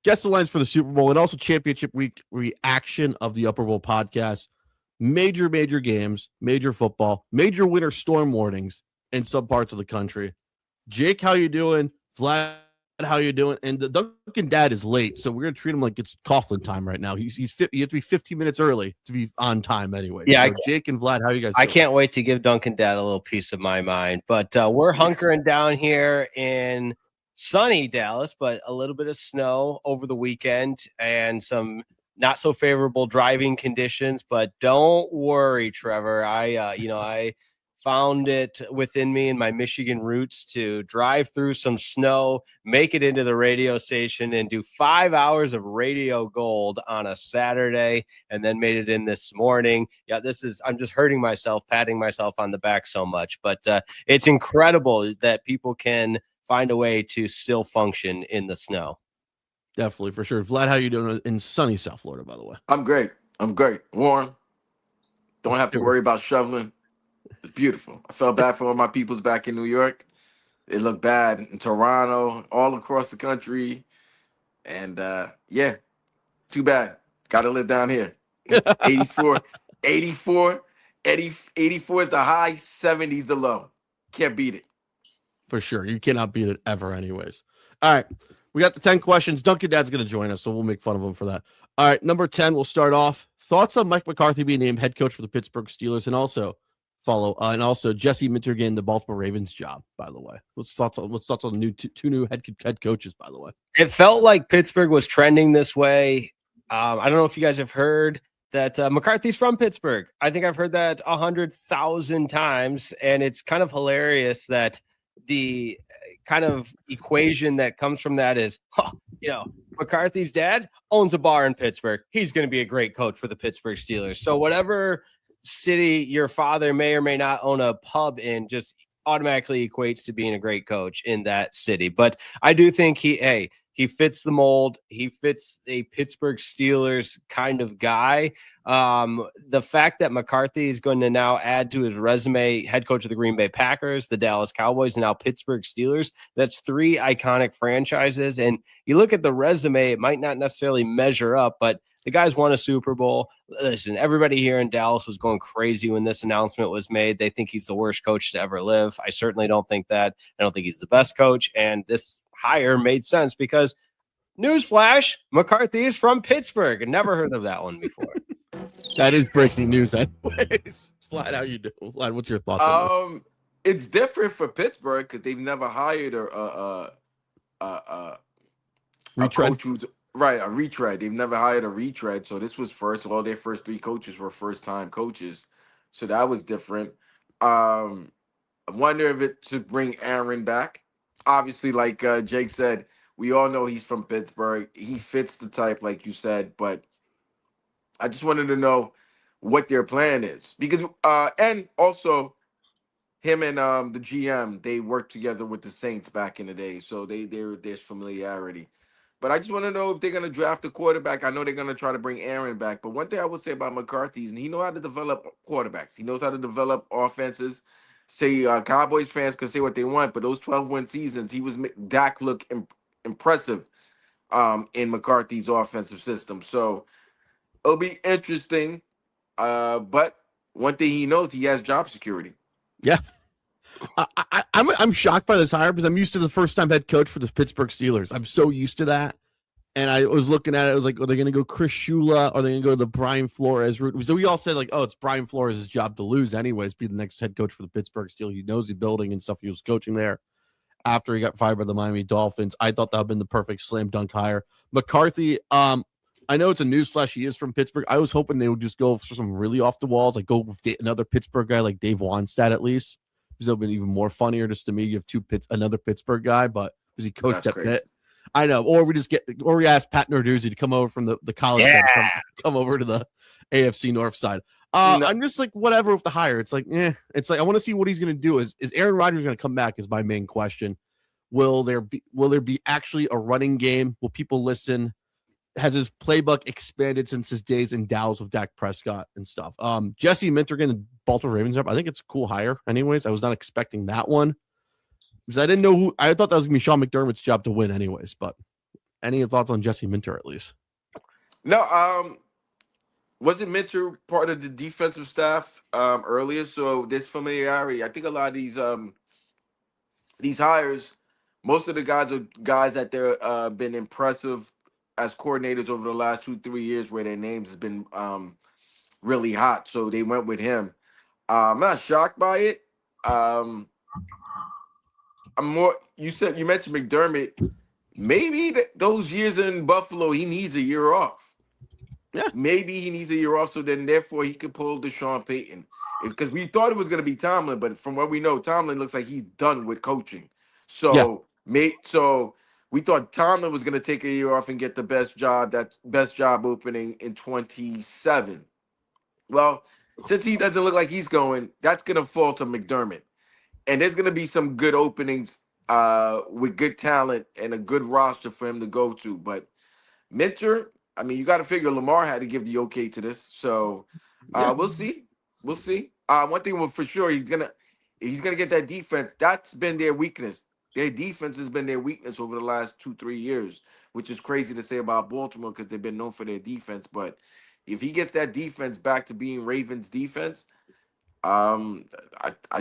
guess the lines for the Super Bowl and also championship week reaction of the Upper Bowl podcast. Major games, major football, major winter storm warnings in some parts of the country. Jake, how you doing? Vlad, how you doing? And the Dunkin Dad is late, so we're gonna treat him like it's Coughlin time right now. You have to be 15 minutes early to be on time anyway. Yeah, so Jake and Vlad, how you guys doing? I can't wait to give Dunkin Dad a little piece of my mind. But we're hunkering down here in sunny Dallas, but a little bit of snow over the weekend and some not so favorable driving conditions. But don't worry, Trevor. I found it within me and my Michigan roots to drive through some snow, make it into the radio station, and do 5 hours of radio gold on a Saturday, and then made it in this morning. Yeah, I'm just hurting myself, patting myself on the back so much. But it's incredible that people can find a way to still function in the snow. Definitely, for sure. Vlad, how you doing in sunny South Florida, by the way? I'm great. Warm. Don't have to worry about shoveling. It's beautiful. I felt bad for all my peoples back in New York. It looked bad in Toronto, all across the country. And yeah, too bad. Got to live down here. 84 is the high, 70s the low. Can't beat it. For sure. You cannot beat it ever anyways. All right. We got the 10 questions. Dunkin Dad's going to join us, so we'll make fun of him for that. All right. Number 10, we'll start off. Thoughts on Mike McCarthy being named head coach for the Pittsburgh Steelers, and also Jesse Minter getting the Baltimore Ravens job, by the way. What's thoughts on the two new head coaches, by the way? It felt like Pittsburgh was trending this way. I don't know if you guys have heard that McCarthy's from Pittsburgh. I think I've heard that 100,000 times, and it's kind of hilarious that the kind of equation that comes from that is, McCarthy's dad owns a bar in Pittsburgh. He's going to be a great coach for the Pittsburgh Steelers. So whatever city your father may or may not own a pub in just automatically equates to being a great coach in that city. But I do think he fits the mold. He fits a Pittsburgh Steelers kind of guy. The fact that McCarthy is going to now add to his resume head coach of the Green Bay Packers, the Dallas Cowboys, and now Pittsburgh Steelers, that's three iconic franchises. And you look at the resume, it might not necessarily measure up, but the guy's won a Super Bowl. Listen, everybody here in Dallas was going crazy when this announcement was made. They think he's the worst coach to ever live. I certainly don't think that. I don't think he's the best coach. And this hire made sense because, newsflash, McCarthy is from Pittsburgh. I never heard of that one before. That is breaking news anyways. Vlad, how you doing? Vlad, what's your thoughts on this? It's different for Pittsburgh because they've never hired a coach who's a retread. They've never hired a retread, so this was first. All their first three coaches were first-time coaches, so that was different. I wonder if it should bring Aaron back. Obviously, like Jake said, we all know he's from Pittsburgh. He fits the type, like you said, but I just wanted to know what their plan is because, and also him and the GM, they worked together with the Saints back in the day, so there's familiarity. But I just want to know if they're going to draft a quarterback. I know they're going to try to bring Aaron back, but one thing I would say about McCarthy is he knows how to develop quarterbacks. He knows how to develop offenses. Say Cowboys fans can say what they want, but those 12-win seasons, Dak looked impressive in McCarthy's offensive system. So it'll be interesting. But one thing he knows, he has job security. Yeah. I'm shocked by this hire because I'm used to the first-time head coach for the Pittsburgh Steelers. I'm so used to that. And I was looking at it. I was like, are they going to go Chris Shula? Or are they going to go the Brian Flores route? So we all said, like, oh, it's Brian Flores' job to lose anyways, be the next head coach for the Pittsburgh Steelers. He knows the building and stuff. He was coaching there after he got fired by the Miami Dolphins. I thought that would have been the perfect slam dunk hire. McCarthy, I know it's a newsflash. He is from Pittsburgh. I was hoping they would just go for some really off the walls, like go with another Pittsburgh guy like Dave Wanstead at least. Because it would have been even more funnier just to me. You have another Pittsburgh guy, but because he coached at Pitt. I know. Or we ask Pat Narduzzi to come over from the college side, come over to the AFC North side. I'm just like, whatever with the hire. It's like, it's like, I want to see what he's going to do. Is Aaron Rodgers going to come back is my main question. Will there be actually a running game? Will people listen? Has his playbook expanded since his days in Dallas with Dak Prescott and stuff? Jesse Minter getting the Baltimore Ravens job. I think it's a cool hire. Anyways, I was not expecting that one because I didn't know I thought that was gonna be Sean McDermott's job to win. Anyways, but Any thoughts on Jesse Minter at least? No, wasn't Minter part of the defensive staff earlier? So this familiarity. I think a lot of these hires, most of the guys are guys that they're been impressive as coordinators over the last 2-3 years, where their names has been really hot. So they went with him. I'm not shocked by it. I'm more. You mentioned McDermott. Maybe those years in Buffalo, he needs a year off. Yeah. Maybe he needs a year off, so then therefore he could pull Deshaun Payton. Because we thought it was going to be Tomlin, but from what we know, Tomlin looks like he's done with coaching. So, so we thought Tomlin was going to take a year off and get the best job opening in 27. Well, since he doesn't look like he's going, that's going to fall to McDermott. And there's going to be some good openings with good talent and a good roster for him to go to. But Minter, I mean, you got to figure Lamar had to give the okay to this. So we'll see. We'll see. One thing for sure, he's gonna get that defense. That's been their weakness. Their defense has been their weakness over the last 2-3 years, which is crazy to say about Baltimore because they've been known for their defense. But if he gets that defense back to being Ravens defense, I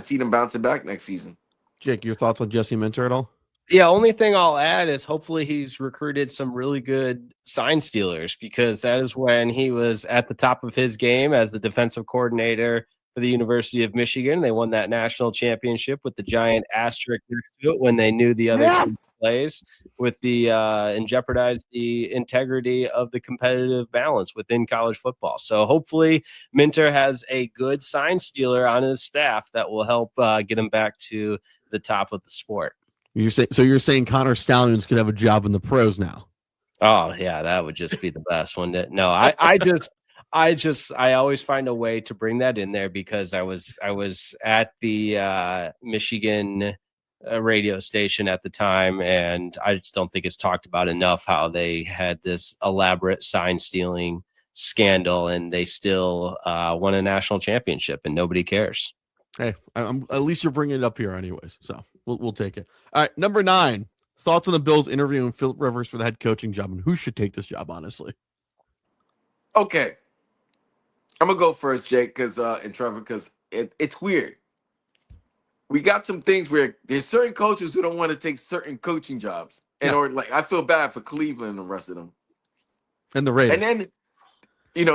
see them bouncing back next season. Jake, your thoughts on Jesse Minter at all? Yeah, only thing I'll add is hopefully he's recruited some really good sign stealers, because that is when he was at the top of his game as the defensive coordinator for the University of Michigan. They won that national championship with the giant asterisk next to it when they knew the other team plays with the and jeopardized the integrity of the competitive balance within college football. So hopefully Minter has a good sign stealer on his staff that will help get him back to the top of the sport. You're saying Connor Stallions could have a job in the pros now? Oh yeah, that would just be the best, wouldn't it? No, I always find a way to bring that in there because I was at the Michigan radio station at the time, and I just don't think it's talked about enough how they had this elaborate sign stealing scandal and they still won a national championship and nobody cares. Hey, at least you're bringing it up here anyways, so we'll take it. All right, number 9. Thoughts on the Bills interviewing Philip Rivers for the head coaching job, and who should take this job, honestly? Okay. I'm going to go first, Jake, and Trevor, because it's weird. We got some things where there's certain coaches who don't want to take certain coaching jobs. Or like I feel bad for Cleveland and the rest of them. And the Raiders. And then, and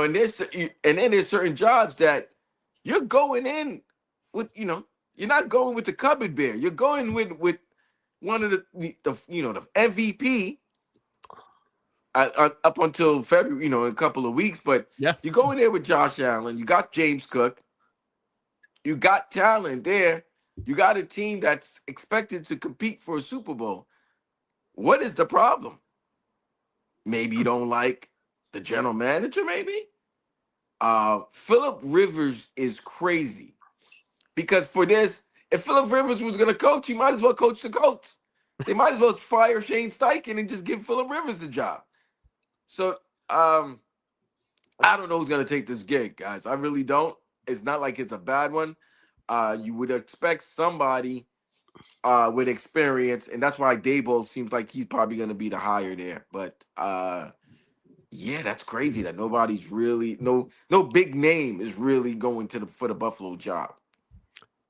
then there's certain jobs that you're going in with, you're not going with the cupboard bear. You're going with one of the MVP up until February, in a couple of weeks. But you go in there with Josh Allen. You got James Cook. You got talent there. You got a team that's expected to compete for a Super Bowl. What is the problem? Maybe you don't like the general manager, maybe? Philip Rivers is crazy. Because for this, if Philip Rivers was going to coach, he might as well coach the Colts. They might as well fire Shane Steichen and just give Philip Rivers the job. So, I don't know who's going to take this gig, guys. I really don't. It's not like it's a bad one. You would expect somebody with experience, and that's why Dabo seems like he's probably going to be the hire there. But, that's crazy that nobody's really, no big name is really going for the Buffalo job.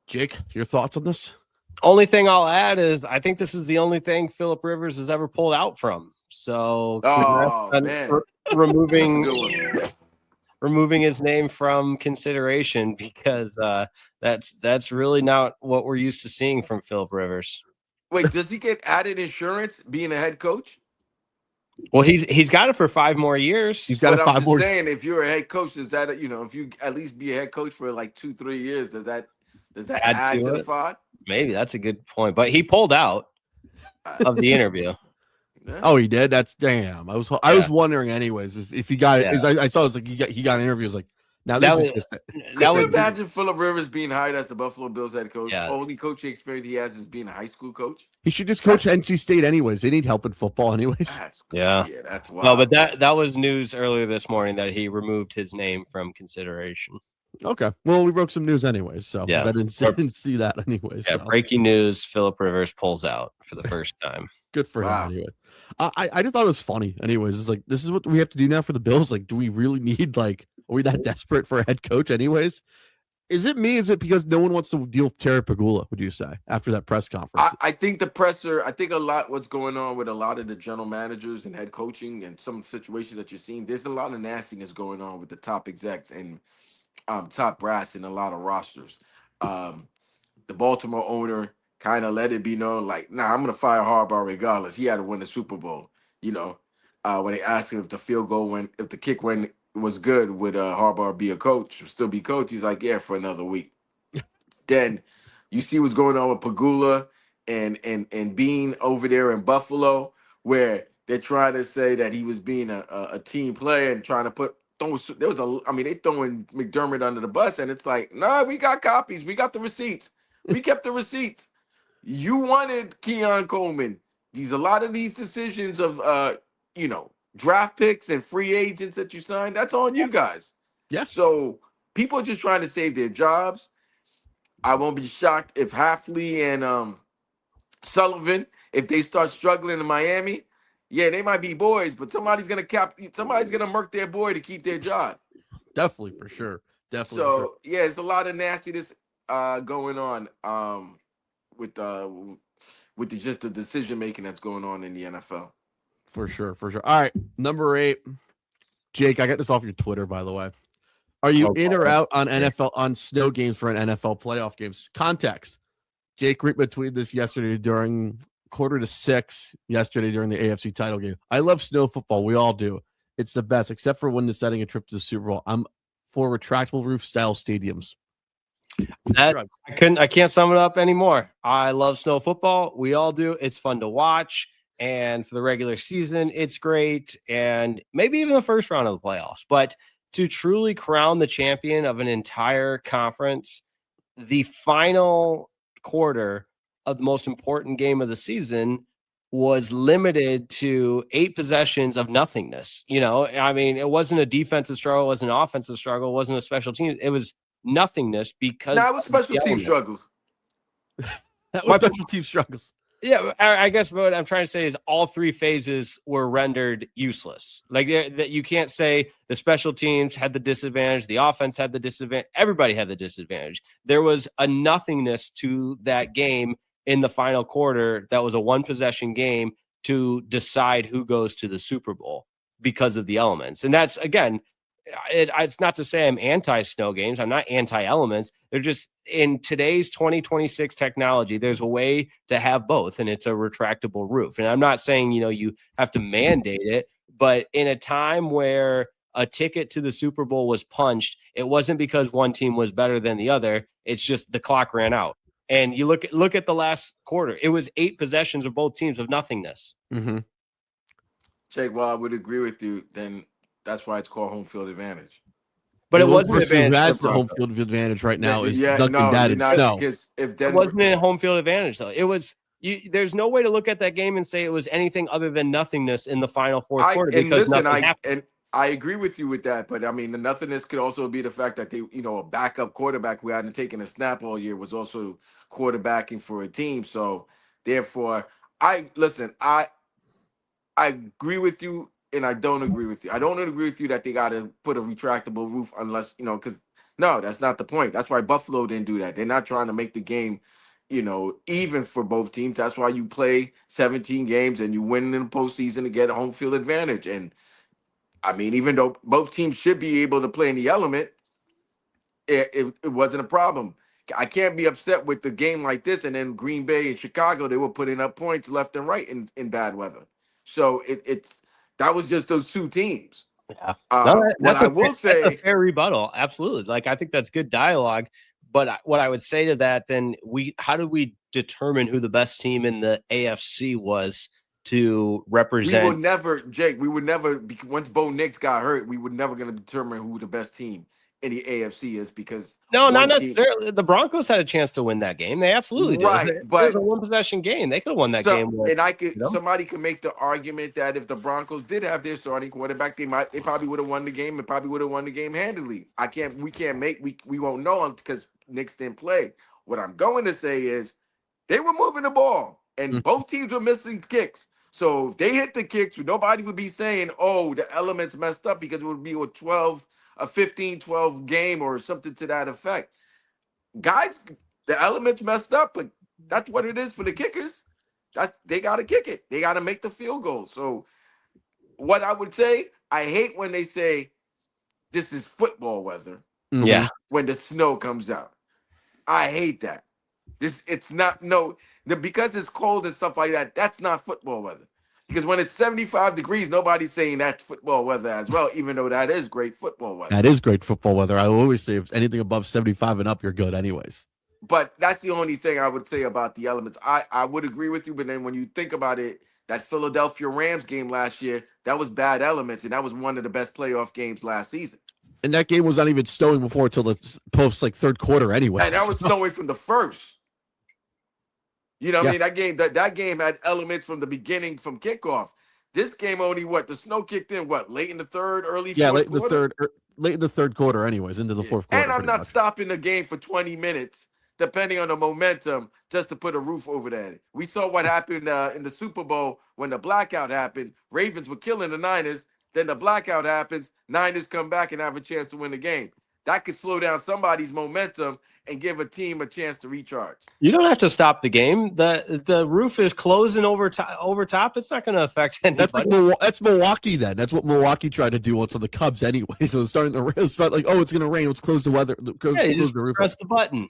Jake, your thoughts on this? Only thing I'll add is I think this is the only thing Philip Rivers has ever pulled out from. So removing his name from consideration, because that's really not what we're used to seeing from Philip Rivers. Wait, does he get added insurance being a head coach? Well, he's got it for 5 more years. He's got it 5 more. Saying, if you're a head coach, does that if you at least be a head coach for like 2-3 years, does that add to the 5? Maybe that's a good point, but he pulled out of the interview. Oh, he did. That's damn. I was wondering anyways if he got it. I saw it was like he got an interview. I was like, now this is just. Could you imagine Philip Rivers being hired as the Buffalo Bills head coach? Yeah. Only coaching experience he has is being a high school coach. He should just coach NC State anyways. They need help in football anyways. That's wild. No, but that was news earlier this morning that he removed his name from consideration. Okay. Well, we broke some news anyways, so Yeah. I didn't see that anyways. Yeah, So breaking news: Philip Rivers pulls out for the first time. good for him Wow. anyway. I just thought it was funny. Anyways, it's like this is what we have to do now for the Bills. Like, do we really need are we that desperate for a head coach? Anyways, is it me? Is it because no one wants to deal with Terry Pagula? Would you say after that press conference? I think the presser, I think a lot what's going on with a lot of the general managers and head coaching and some situations that you're seeing, there's a lot of nastiness going on with the top execs and top brass in a lot of rosters. Um, the Baltimore owner kind of let it be known, like, nah, I'm gonna fire Harbaugh regardless. He had to win the Super Bowl. You know, when they asked him if the field goal went, if the kick went was good, would Harbaugh be a coach, still be coach? He's like, yeah, for another week. Then you see what's going on with Pagula and Bean over there in Buffalo, where they're trying to say that he was being a team player and trying to there was they throwing McDermott under the bus, and it's like, nah, we got copies, we got the receipts, we kept the receipts. You wanted Keon Coleman. A lot of these decisions of draft picks and free agents that you signed, that's on you guys. Yeah. So people are just trying to save their jobs. I won't be shocked if Halfley and Sullivan, if they start struggling in Miami, yeah, they might be boys, but somebody's gonna murk their boy to keep their job. Definitely for sure. Definitely. So for sure. yeah, it's a lot of nastiness going on with just the decision making that's going on in the NFL. For sure. For sure. All right, number 8, Jake. I got this off your Twitter, by the way. Are you in or out on NFL on snow games for an NFL playoff games? Context. Jake Riepma tweeted this yesterday during 5:45 yesterday during the AFC title game. I love snow football. We all do. It's the best, except for when deciding a trip to the Super Bowl. I'm for retractable roof style stadiums. I can't sum it up anymore. I love snow football. We all do. It's fun to watch. And for the regular season, it's great. And maybe even the first round of the playoffs. But to truly crown the champion of an entire conference, the final quarter of the most important game of the season was limited to 8 possessions of nothingness. It wasn't a defensive struggle, it wasn't an offensive struggle, it wasn't a special team. It was nothingness because it was special team struggles. That was special team struggles. Yeah, I guess what I'm trying to say is all 3 phases were rendered useless. Like that, you can't say the special teams had the disadvantage, the offense had the disadvantage, everybody had the disadvantage. There was a nothingness to that game in the final quarter that was a 1-possession game to decide who goes to the Super Bowl because of the elements. And that's, again, it's not to say I'm anti-snow games. I'm not anti-elements. They're just, in today's 2026 technology, there's a way to have both, and it's a retractable roof. And I'm not saying, you have to mandate it, but in a time where a ticket to the Super Bowl was punched, it wasn't because one team was better than the other. It's just the clock ran out. And you look at the last quarter, it was 8 possessions of both teams of nothingness. Mm-hmm. Jake, well, I would agree with you. Then that's why it's called home field advantage. But it wasn't an advantage. Who has the home field advantage right now is Dunkin Dad and snow. If Denver, it wasn't a home field advantage, though. It was. There's no way to look at that game and say it was anything other than nothingness in the final fourth quarter because nothing happened. I agree with you with that, but the nothingness could also be the fact that they, a backup quarterback who hadn't taken a snap all year was also quarterbacking for a team. So therefore, I agree with you, and I don't agree with you. I don't agree with you that they got to put a retractable roof unless because no, that's not the point. That's why Buffalo didn't do that. They're not trying to make the game, even for both teams. That's why you play 17 games and you win in the postseason to get a home field advantage. And even though both teams should be able to play in the element, it wasn't a problem. I can't be upset with the game like this. And then Green Bay and Chicago, they were putting up points left and right in bad weather. So that was just those 2 teams. Yeah. That's a fair rebuttal. Absolutely. I think that's good dialogue. But what I would say to that, then how did we determine who the best team in the AFC was to represent? We would never, Jake. We would never. Once Bo Nix got hurt, we were never going to determine who the best team in the AFC is because No, not one team, necessarily. The Broncos had a chance to win that game. They absolutely did. right? It But was a one possession game. They could have won that so, game. With, and somebody could make the argument that if the Broncos did have their starting quarterback, they probably would have won the game and probably would have won the game handily. We won't know because Knicks didn't play. What I'm going to say is they were moving the ball and both teams were missing kicks. So if they hit the kicks, nobody would be saying, oh, the elements messed up, because it would be a 15-12 game or something to that effect. Guys, the elements messed up, but that's what it is for the kickers. They got to kick it. They got to make the field goal. So what I would say, I hate when they say this is football weather. Yeah. When the snow comes out. I hate that. It's not because it's cold and stuff like that. That's not football weather. Because when it's 75 degrees, nobody's saying that's football weather as well, even though that is great football weather. That is great football weather. I always say if anything above 75 and up, you're good anyways. But that's the only thing I would say about the elements. I would agree with you, but then when you think about it, that Philadelphia Rams game last year, that was bad elements, and that was one of the best playoff games last season. And that game was not even snowing before until the post third quarter anyway. And that was snowing from the first. You know what I mean? That game had elements from the beginning, from kickoff. This game only the snow kicked in late in the third, early fourth quarter? Late in the third quarter anyways, into the fourth quarter. And I'm not stopping the game for 20 minutes, depending on the momentum, just to put a roof over that. We saw what happened in the Super Bowl when the blackout happened. Ravens were killing the Niners. Then the blackout happens. Niners come back and have a chance to win the game. That could slow down somebody's momentum and give a team a chance to recharge. You don't have to stop the game. The roof is closing over top. It's not going to affect anybody. That's Milwaukee then. That's what Milwaukee tried to do once on the Cubs anyway. So it's starting to rain. It's about like, it's going to rain. Let's close the weather. You just press the button.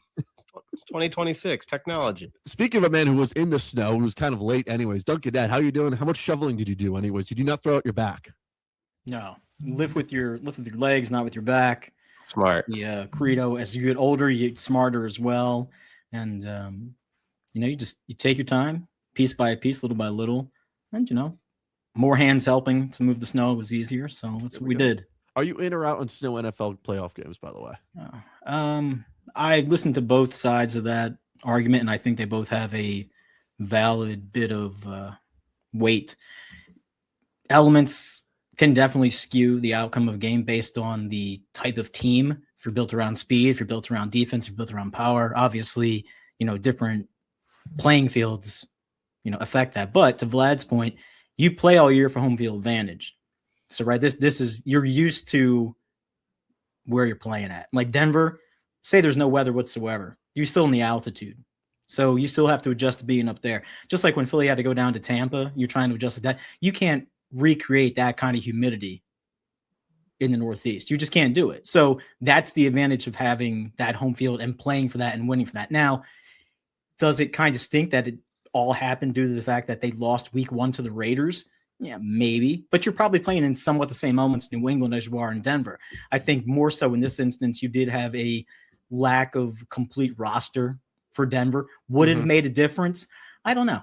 It's 2026 technology. Speaking of a man who was in the snow, who was kind of late anyways, Dunkin Dad, how you doing? How much shoveling did you do anyways? Did you not throw out your back? No. Lift with your legs, not with your back. Smart. The credo. As you get older, you get smarter as well. And you take your time, piece by piece, little by little, and more hands helping to move the snow was easier. So that's what we did. Are you in or out on snow NFL playoff games, by the way? I listened to both sides of that argument, and I think they both have a valid bit of weight. Elements can definitely skew the outcome of a game based on the type of team. If you're built around speed, if you're built around defense, if you're built around power, obviously, different playing fields, affect that. But to Vlad's point, you play all year for home field advantage. So, right, this is, you're used to where you're playing at. Like Denver, say there's no weather whatsoever. You're still in the altitude. So you still have to adjust to being up there. Just like when Philly had to go down to Tampa, you're trying to adjust to that. You can't recreate that kind of humidity in the Northeast. You just can't do it. So that's the advantage of having that home field and playing for that and winning for that. Now, does it kind of stink that it all happened due to the fact that they lost week 1 to the Raiders? Yeah, maybe. But you're probably playing in somewhat the same elements in New England as you are in Denver. I think more so in this instance, you did have a lack of complete roster for Denver. Would it have made a difference? I don't know.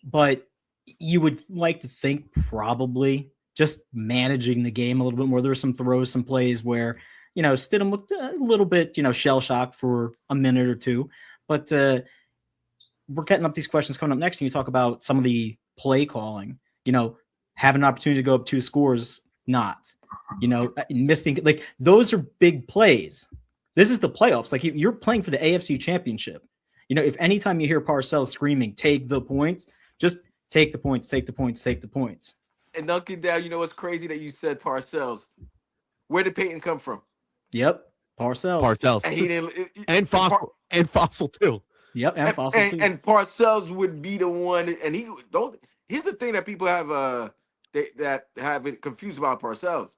But you would like to think probably just managing the game a little bit more. There were some throws, some plays where, Stidham looked a little bit, shell-shocked for a minute or two. But we're getting up these questions coming up next, and you talk about some of the play calling, have an opportunity to go up 2 scores, not, missing. Like, those are big plays. This is the playoffs. Like, you're playing for the AFC Championship. If anytime you hear Parcells screaming, take the points, just take the points, take the points, take the points. And Dunkin Dad, what's crazy that you said Parcells. Where did Peyton come from? Yep, Parcells. And he didn't. And Fossil too. Yep, and Fossil too. And Parcells would be the one. And he don't. Here's the thing that people have that have it confused about Parcells.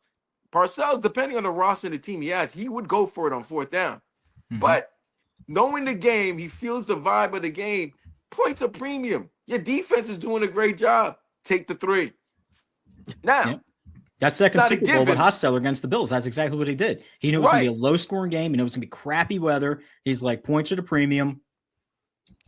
Parcells, depending on the roster and the team he has, he would go for it on 4th down. But knowing the game, he feels the vibe of the game. Points a premium. Your defense is doing a great job. Take the 3. Now, that second Super Bowl with Hostetler against the Bills, that's exactly what he did. He knew it was going to be a low-scoring game. He knew it was going to be crappy weather. He's like, points at a premium.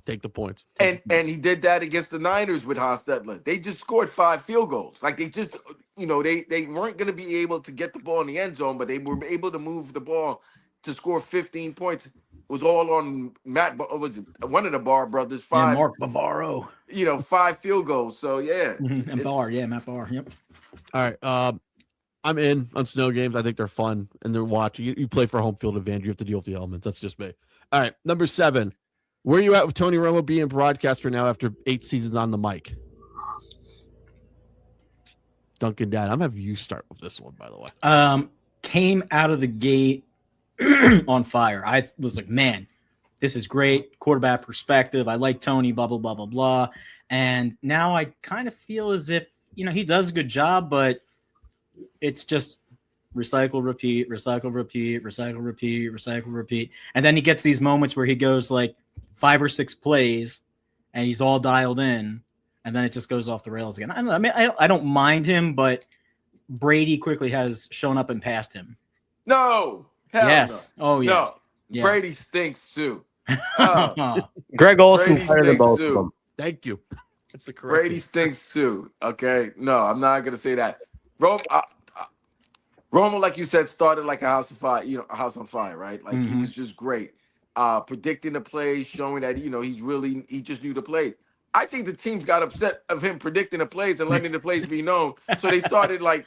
Take the points. And he did that against the Niners with Hostetler. They just scored 5 field goals. Like, they just, they weren't going to be able to get the ball in the end zone, but they were able to move the ball to score 15 points was all on Matt. Was it one of the Barr brothers? Yeah, 5, Mark Bavaro. 5 field goals. So yeah, And Barr, yeah, Matt Barr. Yep. All right. I'm in on snow games. I think they're fun and they're watching. You play for home field advantage. You have to deal with the elements. That's just me. All right. Number 7. Where are you at with Tony Romo being broadcaster now after 8 seasons on the mic? Dunkin Dad. I'm gonna have you start with this one, by the way. Came out of the gate on fire. I was like, man, this is great. Quarterback perspective. I like Tony, blah, blah, blah, blah, blah. And now I kind of feel as if, he does a good job, but it's just recycle, repeat, recycle, repeat, recycle, repeat, recycle, repeat. And then he gets these moments where he goes like 5 or 6 plays and he's all dialed in. And then it just goes off the rails again. I don't know. I mean, I don't mind him, but Brady quickly has shown up and passed him. No. Hell Yes. no. Oh, yes. No. Yes. Brady stinks too. Greg Olson Brady tired of stinks both too. of them. Thank you. That's the correct. Brady stinks too. Okay. No, I'm not gonna say that. Romo, like you said, started like a house of fire. A house on fire, right? Like he was just great. Predicting the plays, showing that he just knew the plays. I think the teams got upset of him predicting the plays and letting the plays be known. So they started like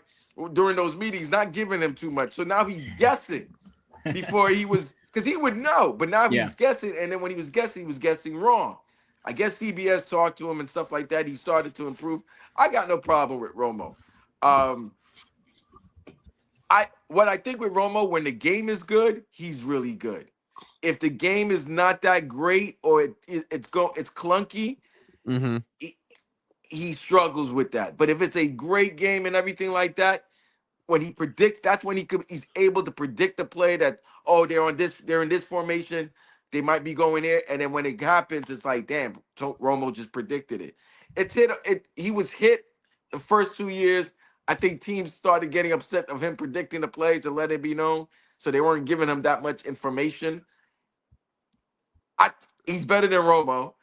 during those meetings not giving him too much. So now he's guessing before because he would know, but now he's guessing. And then when he was guessing wrong. I guess CBS talked to him and stuff like that. He started to improve. I got no problem with Romo. What I think with Romo, when the game is good, he's really good. If the game is not that great or it's clunky, he struggles with that. But if it's a great game and everything like that, when he predicts, that's when he's able to predict the play that they're in this formation, they might be going here, and then when it happens, it's like damn, Romo just predicted it. He was hit the first 2 years. I think teams started getting upset of him predicting the plays and let it be known, so they weren't giving him that much information. He's better than Romo.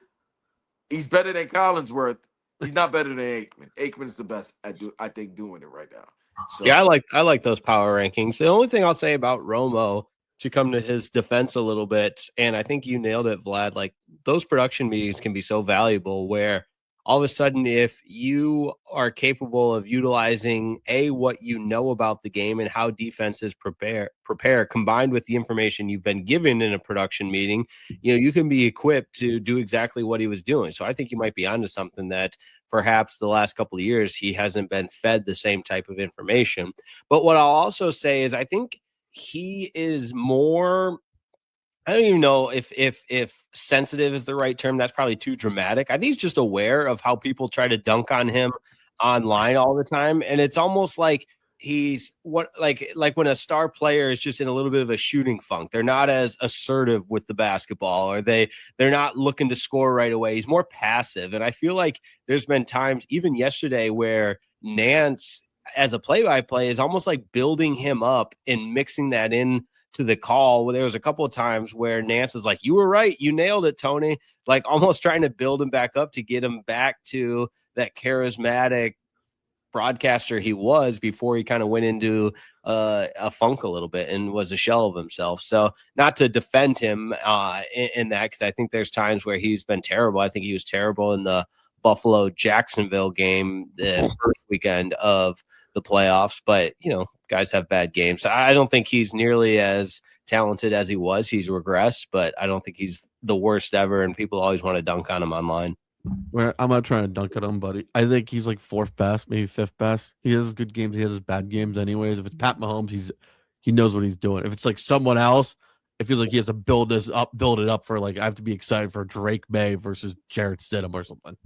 He's better than Collinsworth. He's not better than Aikman. Aikman's the best I think doing it right now. So. Yeah, I like those power rankings. The only thing I'll say about Romo, to come to his defense a little bit, and I think you nailed it, Vlad, like those production meetings can be so valuable where all of a sudden, if you are capable of utilizing what you know about the game and how defenses prepare, combined with the information you've been given in a production meeting, you can be equipped to do exactly what he was doing. So I think you might be onto something that perhaps the last couple of years he hasn't been fed the same type of information. But what I'll also say is I think he is more, I don't even know if sensitive is the right term. That's probably too dramatic. I think he's just aware of how people try to dunk on him online all the time. And it's almost like he's like when a star player is just in a little bit of a shooting funk. They're not as assertive with the basketball, or they're not looking to score right away. He's more passive. And I feel like there's been times, even yesterday, where Nance as a play-by-play is almost like building him up and mixing that in to the call. There was a couple of times where Nance is like, you were right, you nailed it, Tony, like almost trying to build him back up to get him back to that charismatic broadcaster he was before he kind of went into a funk a little bit and was a shell of himself. So not to defend him in that, because I think there's times where he's been terrible. I think he was terrible in the Buffalo Jacksonville game the first weekend of the playoffs, but guys have bad games. I don't think he's nearly as talented as he was. He's regressed, but I don't think he's the worst ever, and people always want to dunk on him online. I'm not trying to dunk at him, buddy. I think he's like 4th best, maybe 5th best. He has good games, he has his bad games anyways. If it's Pat Mahomes, he knows what he's doing. If it's like someone else, it feels like he has to build it up for, like, I have to be excited for Drake May versus Jarrett Stidham or something.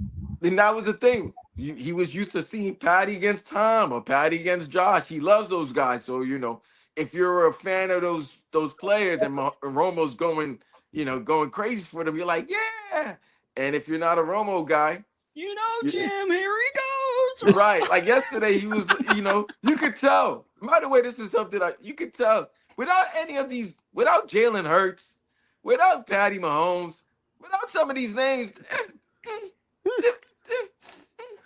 And that was the thing. He was used to seeing Patty against Tom or Patty against Josh. He loves those guys. So, if you're a fan of those players and Romo's going crazy for them, you're like, yeah. And if you're not a Romo guy, Jim, here he goes. Right. Like yesterday, he was, you could tell. By the way, this is something you could tell. Without any of these, without Jalen Hurts, without Patty Mahomes, without some of these names,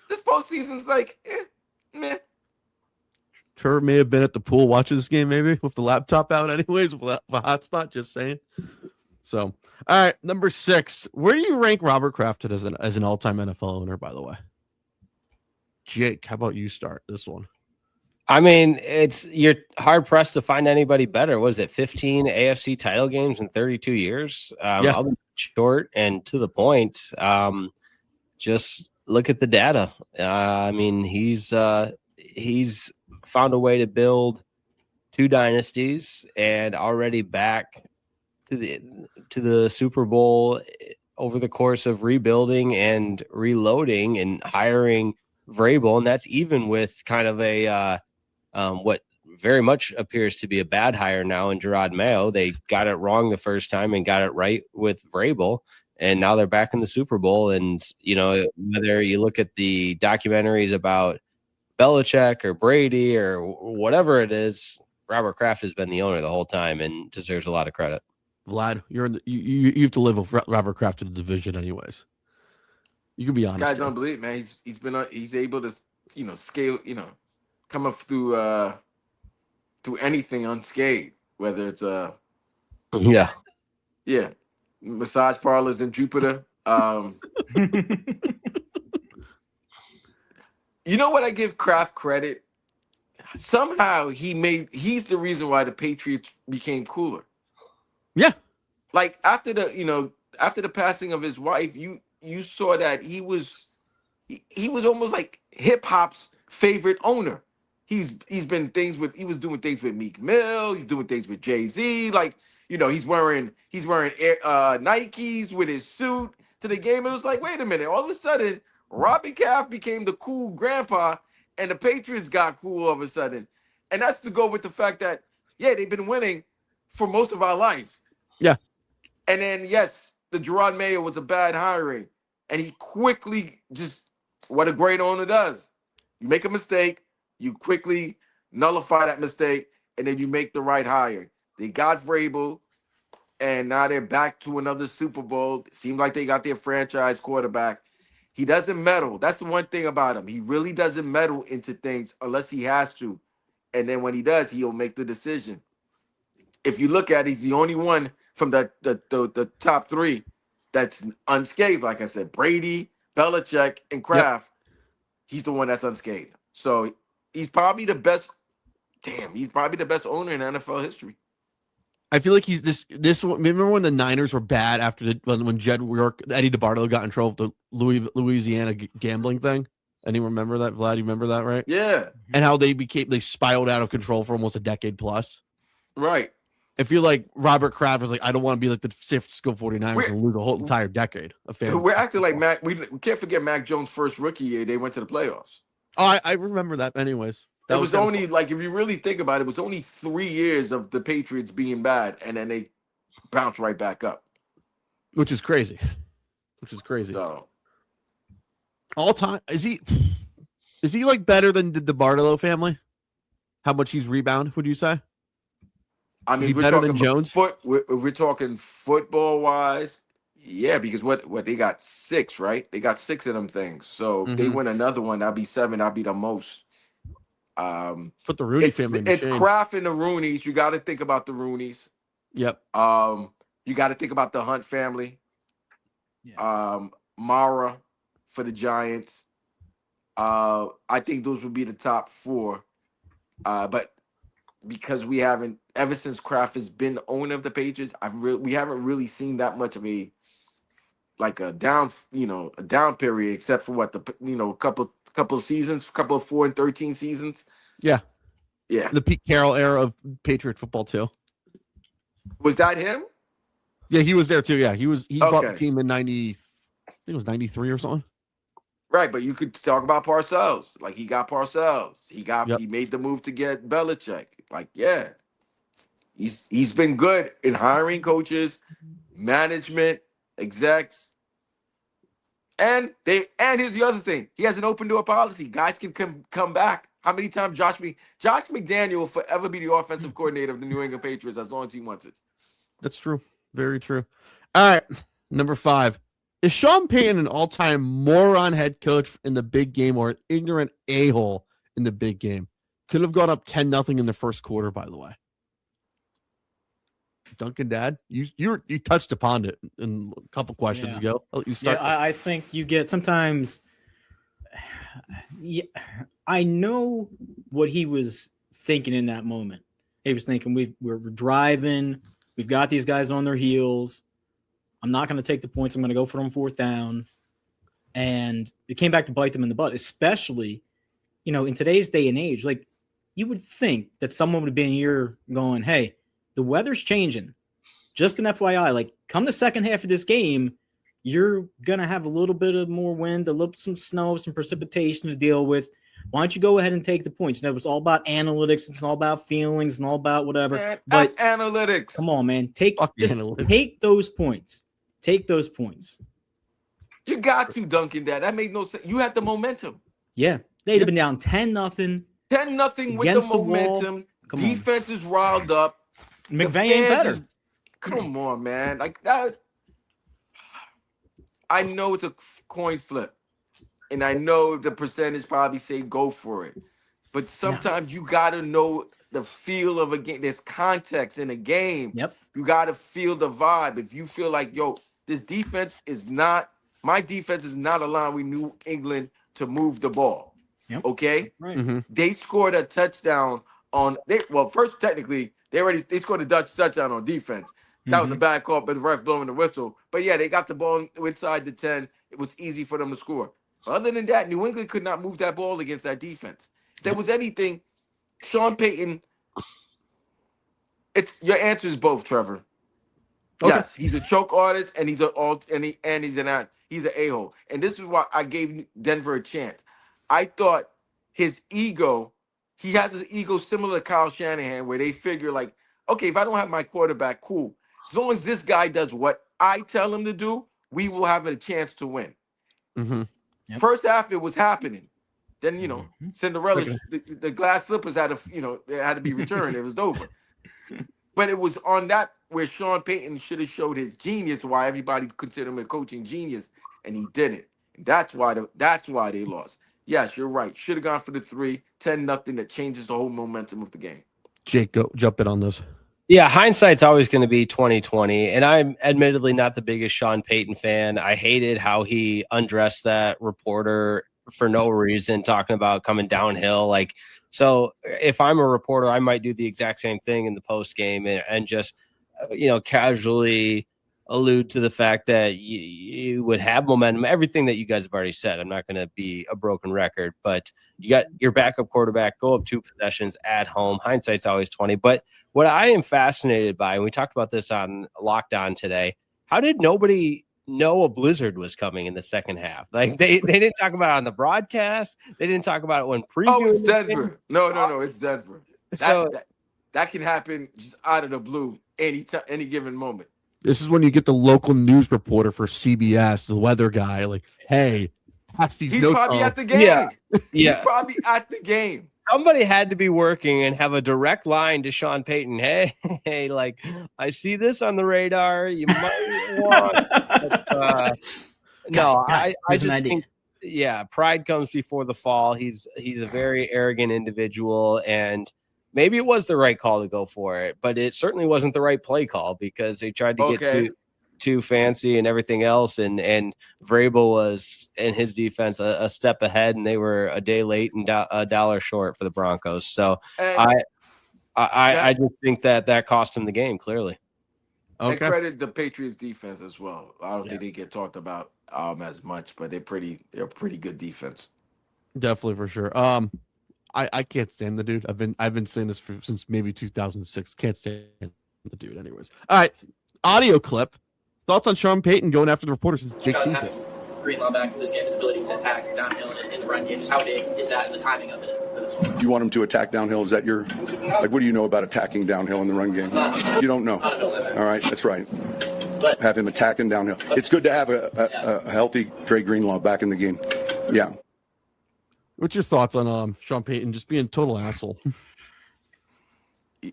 this postseason's like, meh. Trevor may have been at the pool watching this game, maybe with the laptop out, anyways, with a hotspot. Just saying. So, all right, number 6. Where do you rank Robert Kraft as an all-time NFL owner? By the way, Jake, how about you start this one? I mean, you're hard pressed to find anybody better. What is it? 15 AFC title games in 32 years. Yeah. I'll be short and to the point. Just look at the data. I mean, he's found a way to build 2 dynasties and already back to the Super Bowl over the course of rebuilding and reloading and hiring Vrabel, and that's even with kind of a what very much appears to be a bad hire now in Gerard Mayo. They got it wrong the first time and got it right with Vrabel, and now they're back in the Super Bowl. And whether you look at the documentaries about Belichick or Brady or whatever it is, Robert Kraft has been the owner the whole time and deserves a lot of credit. Vlad, you have to live with Robert Kraft in the division, anyways. You can be honest. This guy's unbelievable, man. He's able to scale, come up through anything unscathed, whether it's massage parlors in Jupiter. You know what I give Kraft credit? Somehow he's the reason why the Patriots became cooler. Yeah. Like after the passing of his wife, you saw that he was almost like hip hop's favorite owner. He was doing things with Meek Mill, he's doing things with Jay-Z, like he's wearing Nikes with his suit to the game. It was like, wait a minute, all of a sudden Robert Kraft became the cool grandpa and the Patriots got cool all of a sudden. And that's to go with the fact that they've been winning for most of our lives. Yeah. And then yes, the Gerard Mayo was a bad hiring. And he quickly what a great owner does. You make a mistake, you quickly nullify that mistake, and then you make the right hire. They got Vrabel, and now they're back to another Super Bowl. It seemed like they got their franchise quarterback. He doesn't meddle. That's the one thing about him. He really doesn't meddle into things unless he has to. And then when he does, he'll make the decision. If you look at it, he's the only one from the top 3 that's unscathed. Like I said, Brady, Belichick, and Kraft. Yep. He's the one that's unscathed. So he's probably the best. He's probably the best owner in NFL history. I feel like he's this. Remember when the Niners were bad after when Jed York, Eddie DeBartolo got in trouble with the Louisiana gambling thing? Anyone remember that, Vlad? You remember that, right? Yeah. And how they spiraled out of control for almost a decade plus. Right. I feel like Robert Kraft was like, I don't want to be like the San Francisco 49ers and lose a whole entire decade of fans. We're acting like Mac. We can't forget Mac Jones' first rookie year. They went to the playoffs. Oh, I remember that. Anyways, it was only like, if you really think about it, it was only 3 years of the Patriots being bad, and then they bounced right back up. Which is crazy. So, all time, is he like better than the DeBartolo family? How much he's rebound? Would you say? I mean, we're better than Jones. We're talking football wise, yeah. Because what they got 6, right? They got 6 of them things. So if they win another one, that'd be 7. That'd be the most. Put the Rooney family. It's Kraft and the Rooneys. You got to think about the Rooneys. Yep. You got to think about the Hunt family. Yeah. Mara for the Giants. I think those would be the top 4. But because we haven't, ever since Kraft has been the owner of the Patriots, we haven't really seen that much of a down period, except for a couple of seasons, couple of 4-13 seasons. Yeah. Yeah. The Pete Carroll era of Patriot football too. Was that him? Yeah, he was there too. Yeah, he bought the team in 90, I think it was 93 or something. Right, but you could talk about Parcells. Like, he got Parcells. He made the move to get Belichick. Like, yeah. He's been good in hiring coaches, management, execs. And here's the other thing. He has an open door policy. Guys can come back. How many times Josh McDaniel will forever be the offensive coordinator of the New England Patriots as long as he wants it. That's true. Very true. All right. Number 5. Is Sean Payton an all-time moron head coach in the big game or an ignorant a-hole in the big game? Could have gone up 10-0 in the first quarter, by the way. Dunkin Dad, you touched upon it in a couple questions ago. I'll let you start. Yeah, I think you get sometimes. Yeah, I know what he was thinking in that moment. He was thinking we're driving. We've got these guys on their heels. I'm not going to take the points. I'm going to go for them 4th down. And it came back to bite them in the butt, especially, in today's day and age. Like, you would think that someone would have been here going, hey, the weather's changing. Just an FYI, like, come the second half of this game, you're going to have a little bit of more wind, some snow, some precipitation to deal with. Why don't you go ahead and take the points? It's all about analytics. It's all about feelings and all about whatever. Man, but analytics. Come on, man. Take those points. Take those points. You got to, Dunkin Dad. That made no sense. You had the momentum. Yeah. They'd have been down 10-0. 10-0 with the momentum. Defense is riled up. McVay ain't better. Come on, man. Like that. I know it's a coin flip. And I know the percentage probably say go for it. But sometimes you got to know the feel of a game. There's context in a game. Yep. You got to feel the vibe. If you feel like, this defense is not, my defense is not allowing New England to move the ball. Yep. Okay? Right. Mm-hmm. They scored a touchdown first, technically, they scored a Dutch touchdown on defense. That was a bad call, but the ref blowing the whistle. But yeah, they got the ball inside the 10. It was easy for them to score. Other than that, New England could not move that ball against that defense. If there was anything, Sean Payton, your answer is both, Trevor. Okay. Yes, he's a choke artist, and he's he's an a-hole. And this is why I gave Denver a chance. I thought his ego, he has his ego similar to Kyle Shanahan, where they figure like, okay, if I don't have my quarterback, cool. As long as this guy does what I tell him to do, we will have a chance to win. Mm-hmm. Yep. First half, it was happening. Then, Cinderella, the glass slippers had to be returned. It was over. But it was on that where Sean Payton should have showed his genius, why everybody considered him a coaching genius, and he didn't. And that's why they lost. Yes, you're right. Should have gone for the 3, 10-0 that changes the whole momentum of the game. Jake, go jump in on this. Yeah, hindsight's always going to be 2020, and I'm admittedly not the biggest Sean Payton fan. I hated how he undressed that reporter for no reason, talking about coming downhill. Like, so if I'm a reporter, I might do the exact same thing in the post game and just, casually allude to the fact that you would have momentum. Everything that you guys have already said. I'm not going to be a broken record, but you got your backup quarterback, go up 2 possessions at home. Hindsight's always 20. But what I am fascinated by, and we talked about this on Lockdown today, how did nobody know a blizzard was coming in the second half? Like they didn't talk about it on the broadcast. They didn't talk about it when preview. Oh, it's Denver. No, it's Denver. That can happen just out of the blue any given moment. This is when you get the local news reporter for CBS, the weather guy, like, hey, pass these He's notes probably on. at the game. Yeah. He's probably at the game. Somebody had to be working and have a direct line to Sean Payton. Hey, like, I see this on the radar. You might want. I just think, pride comes before the fall. He's a very arrogant individual, and maybe it was the right call to go for it, but it certainly wasn't the right play call because they tried to get too fancy and everything else. And Vrabel was in his defense a step ahead, and they were a day late and $1 short for the Broncos. So I just think that cost him the game clearly. Okay. And credit the Patriots defense as well. I don't think they get talked about as much, but they're a pretty good defense. Definitely, for sure. I can't stand the dude. I've been saying this since maybe 2006. Can't stand the dude. Anyways, all right. Audio clip. Thoughts on Sean Payton going after the reporter since Jake teased it. Greenlaw back for this game, his ability to attack downhill in the run game. Just how big is that? The timing of it for this one. You want him to attack downhill? Is that what do you know about attacking downhill in the run game? You don't know. All right, that's right. But have him attacking downhill. It's good to have a healthy Dre Greenlaw back in the game. Yeah. What's your thoughts on Sean Payton just being a total asshole?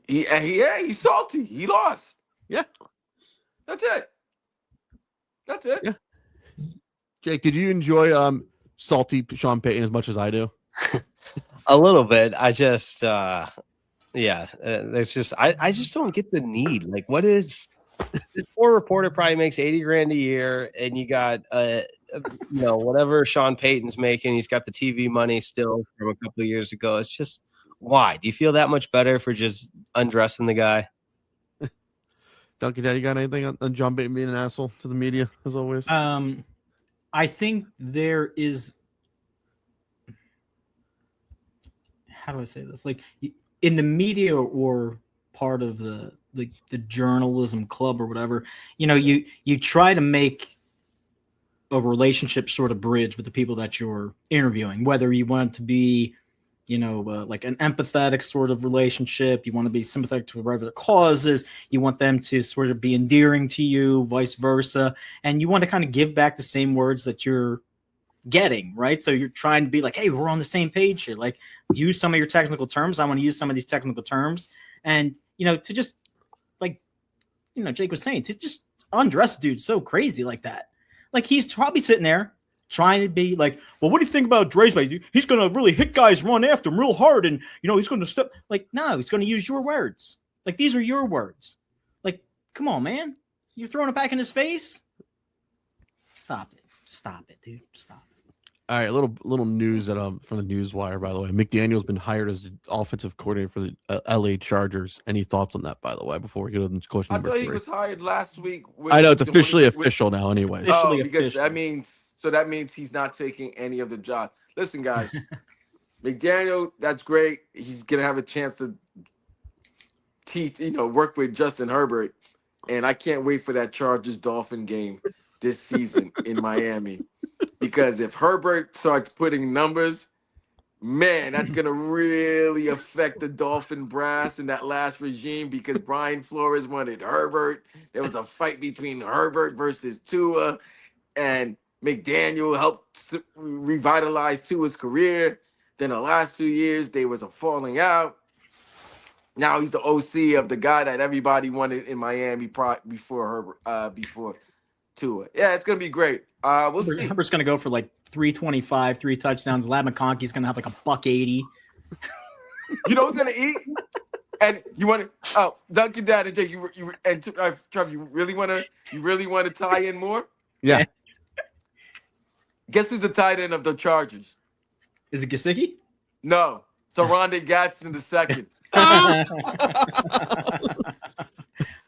He's salty. He lost. Yeah. That's it. Yeah. Jake, did you enjoy salty Sean Payton as much as I do? A little bit. I just, there's just, I just don't get the need. Like, what is this poor reporter probably makes $80,000 a year, and you got, whatever Sean Payton's making, he's got the TV money still from a couple of years ago. It's just, why? Do you feel that much better for just undressing the guy? Dunkin Dad, you got anything on John Payton being an asshole to the media as always? I think there is. How do I say this? Like in the media or part of the journalism club or whatever, you try to make a relationship sort of bridge with the people that you're interviewing, whether you want it to be, like an empathetic sort of relationship, you want to be sympathetic to whatever the cause is, you want them to sort of be endearing to you, vice versa, and you want to kind of give back the same words that you're getting, right? So you're trying to be like, hey, we're on the same page here. Like, use some of your technical terms. I want to use some of these technical terms, and to just like, Jake was saying, to just undress dude so crazy like that. Like, he's probably sitting there trying to be like, well, what do you think about Dre's play? He's going to really hit guys, run after him real hard, and he's going to step. Like, no, he's going to use your words. Like, these are your words. Like, come on, man, you're throwing it back in his face. Stop it, dude. Stop it. All right, a little news that from the Newswire, by the way. McDaniel's been hired as the offensive coordinator for the LA Chargers. Any thoughts on that, by the way, before we go to question number 3? I thought he was hired last week. I know it's officially official now, anyways. Because that means he's not taking any of the job. Listen, guys, McDaniel, that's great. He's gonna have a chance to teach, work with Justin Herbert, and I can't wait for that Chargers-Dolphin game this season in Miami. Because if Herbert starts putting numbers, man, that's going to really affect the Dolphin brass in that last regime, because Brian Flores wanted Herbert. There was a fight between Herbert versus Tua, and McDaniel helped revitalize Tua's career. Then the last 2 years, there was a falling out. Now he's the OC of the guy that everybody wanted in Miami before Tua. Yeah, it's going to be great. We'll see. Herbert's going to go for like 325, 3 touchdowns. Lab McConkey's going to have like $180. You know who's going to eat? And you want to? Dunkin Dad and Jake, Trevor, you really want to tie in more? Yeah. Guess who's the tight end of the Chargers? Is it Gesicki? No, it's Rondé Gadsden II.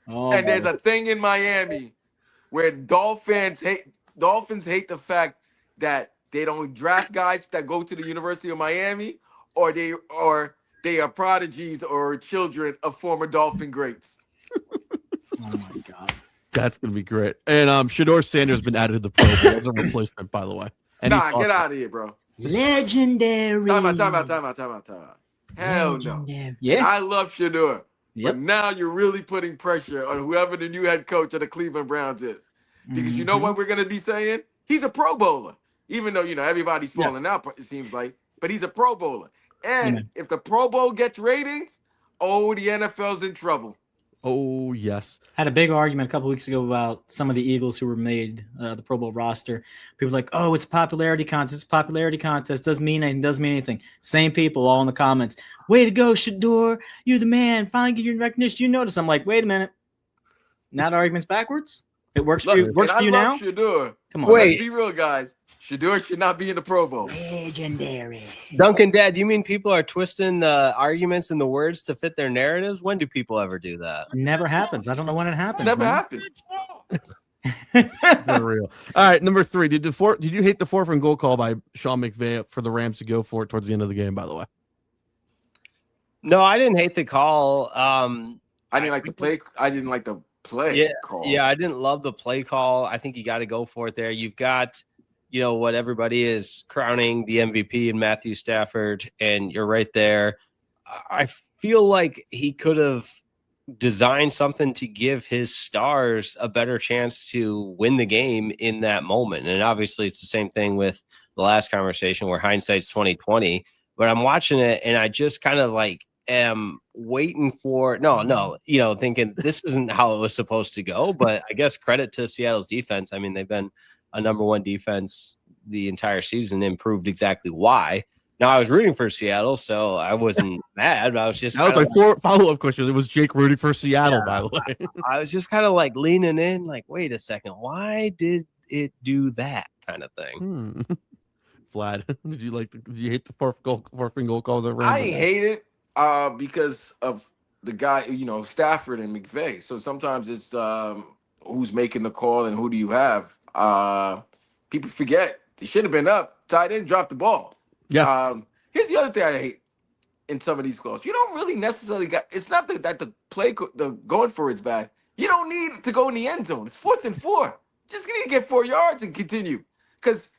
And there's a thing in Miami where Dolphins hate the fact that they don't draft guys that go to the University of Miami, or they are prodigies or children of former Dolphin greats. Oh my God. That's going to be great. And Shador Sanders has been added to the Pro Bowl as a replacement, by the way. Get out of here, bro. Legendary. Time out. Hell no. Yeah. I love Shador. Yep. But now you're really putting pressure on whoever the new head coach of the Cleveland Browns is. Because you know what we're going to be saying? He's a Pro Bowler. Even though, everybody's falling out, it seems like. But he's a Pro Bowler. And if the Pro Bowl gets ratings, the NFL's in trouble. Oh, yes. Had a big argument a couple weeks ago about some of the Eagles who were made the Pro Bowl roster. People were like, oh, it's a popularity contest. Doesn't mean anything. Same people all in the comments. Way to go, Shador. You're the man. Finally get your recognition. You notice. I'm like, wait a minute. Now the argument's backwards? It works for you. Works for you now? Shador. Come on. Wait. Let's be real, guys. Shador should not be in the Pro Bowl. Legendary. Dunkin Dad, you mean people are twisting the arguments and the words to fit their narratives? When do people ever do that? Never happens. I don't know when it happens. Never happened. For real. All right, number 3. Did you hate the 4th and goal call by Sean McVay for the Rams to go for it towards the end of the game, by the way? No, I didn't hate the call. I didn't like the play. I didn't like the play call. Yeah, I didn't love the play call. I think you got to go for it there. You've got, what everybody is crowning the MVP in Matthew Stafford, and you're right there. I feel like he could have designed something to give his stars a better chance to win the game in that moment. And obviously it's the same thing with the last conversation where hindsight's 2020, but I'm watching it and I just kind of like am waiting for thinking this isn't how it was supposed to go. But I guess credit to Seattle's defense. I mean, they've been a number 1 defense the entire season and proved exactly why. Now, I was rooting for Seattle, so I wasn't mad, but I was just That was my follow-up question. It was Jake rooting for Seattle, by the way. I was just kind of like leaning in, like, wait a second, why did it do that kind of thing? Vlad, did you hate the fourth and goal call? I hate it because of the guy, Stafford and McVay. So sometimes it's who's making the call and who do you have. People forget they should have been up. Tight end dropped the ball. Yeah. Here's the other thing I hate in some of these calls. You don't really necessarily it's not that the play, the going for it's bad. You don't need to go in the end zone. It's 4th and 4. Just need to get 4 yards and continue. Because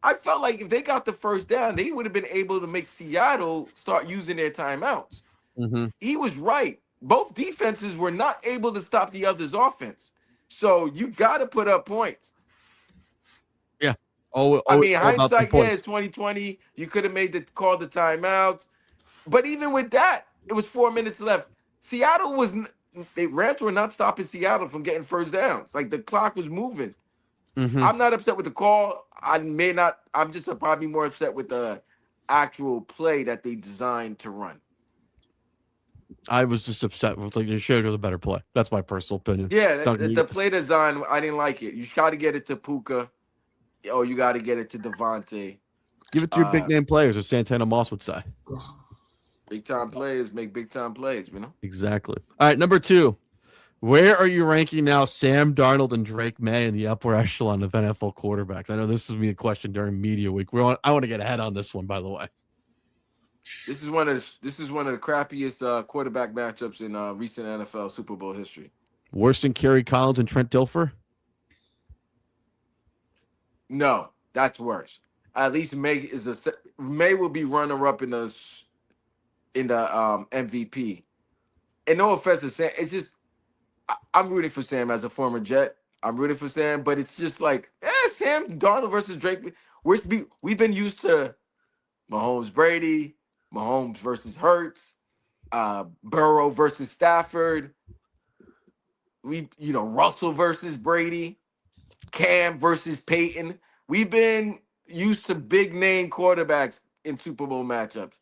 I felt like if they got the first down, they would have been able to make Seattle start using their timeouts. Mm-hmm. He was right. Both defenses were not able to stop the other's offense. So you got to put up points. Yeah. Hindsight, it's 2020. You could have made called the timeouts. But even with that, it was 4 minutes left. Seattle Rams were not stopping Seattle from getting first downs. Like the clock was moving. Mm-hmm. I'm not upset with the call. I'm just probably more upset with the actual play that they designed to run. I was just upset with it showed was a better play. That's my personal opinion. Yeah, the play design, I didn't like it. You got to get it to Puka, or you got to get it to Devontae. Give it to your big name players, as Santana Moss would say. Big time players make big time plays, Exactly. All right, number 2. Where are you ranking now Sam Darnold and Drake May in the upper echelon of NFL quarterbacks? I know this is a question during media week. I want to get ahead on this one, by the way. This is one of the crappiest quarterback matchups in recent NFL Super Bowl history. Worse than Kerry Collins and Trent Dilfer? No, that's worse. At least May will be runner up in the MVP. And no offense to Sam, it's just I'm rooting for Sam as a former Jet. I'm rooting for Sam, but it's just like Sam Darnold versus Drake. We've been used to Mahomes Brady, Mahomes versus Hurts, Burrow versus Stafford. Russell versus Brady, Cam versus Peyton. We've been used to big name quarterbacks in Super Bowl matchups.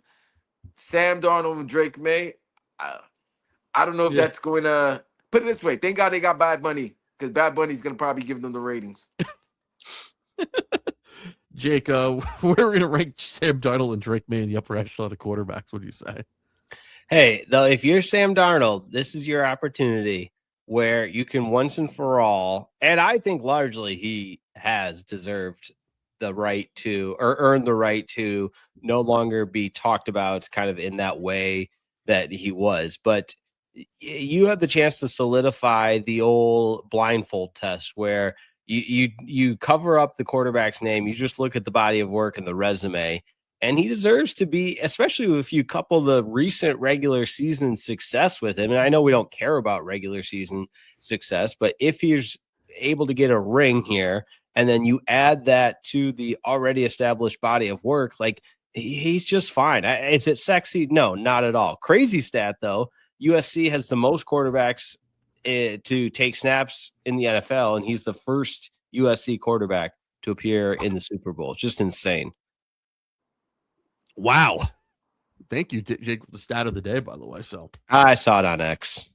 Sam Darnold and Drake May. I don't know if that's going to put it this way. Thank God they got Bad Bunny, because Bad Bunny's going to probably give them the ratings. Jake, where are we going to rank Sam Darnold and Drake May in the upper echelon of quarterbacks? What do you say? Hey, though, if you're Sam Darnold, this is your opportunity where you can once and for all, and I think largely he has deserved the right to, or earned the right to, no longer be talked about kind of in that way that he was. But you have the chance to solidify the old blindfold test where you cover up the quarterback's name. You just look at the body of work and the resume, and he deserves to be, especially if you couple the recent regular season success with him. And I know we don't care about regular season success, but if he's able to get a ring here, and then you add that to the already established body of work, like he's just fine. Is it sexy? No, not at all. Crazy stat though. USC has the most quarterbacks to take snaps in the NFL, and he's the first USC quarterback to appear in the Super Bowl. It's just insane. Wow. Thank you, Jake, for the stat of the day, by the way. So I saw it on X.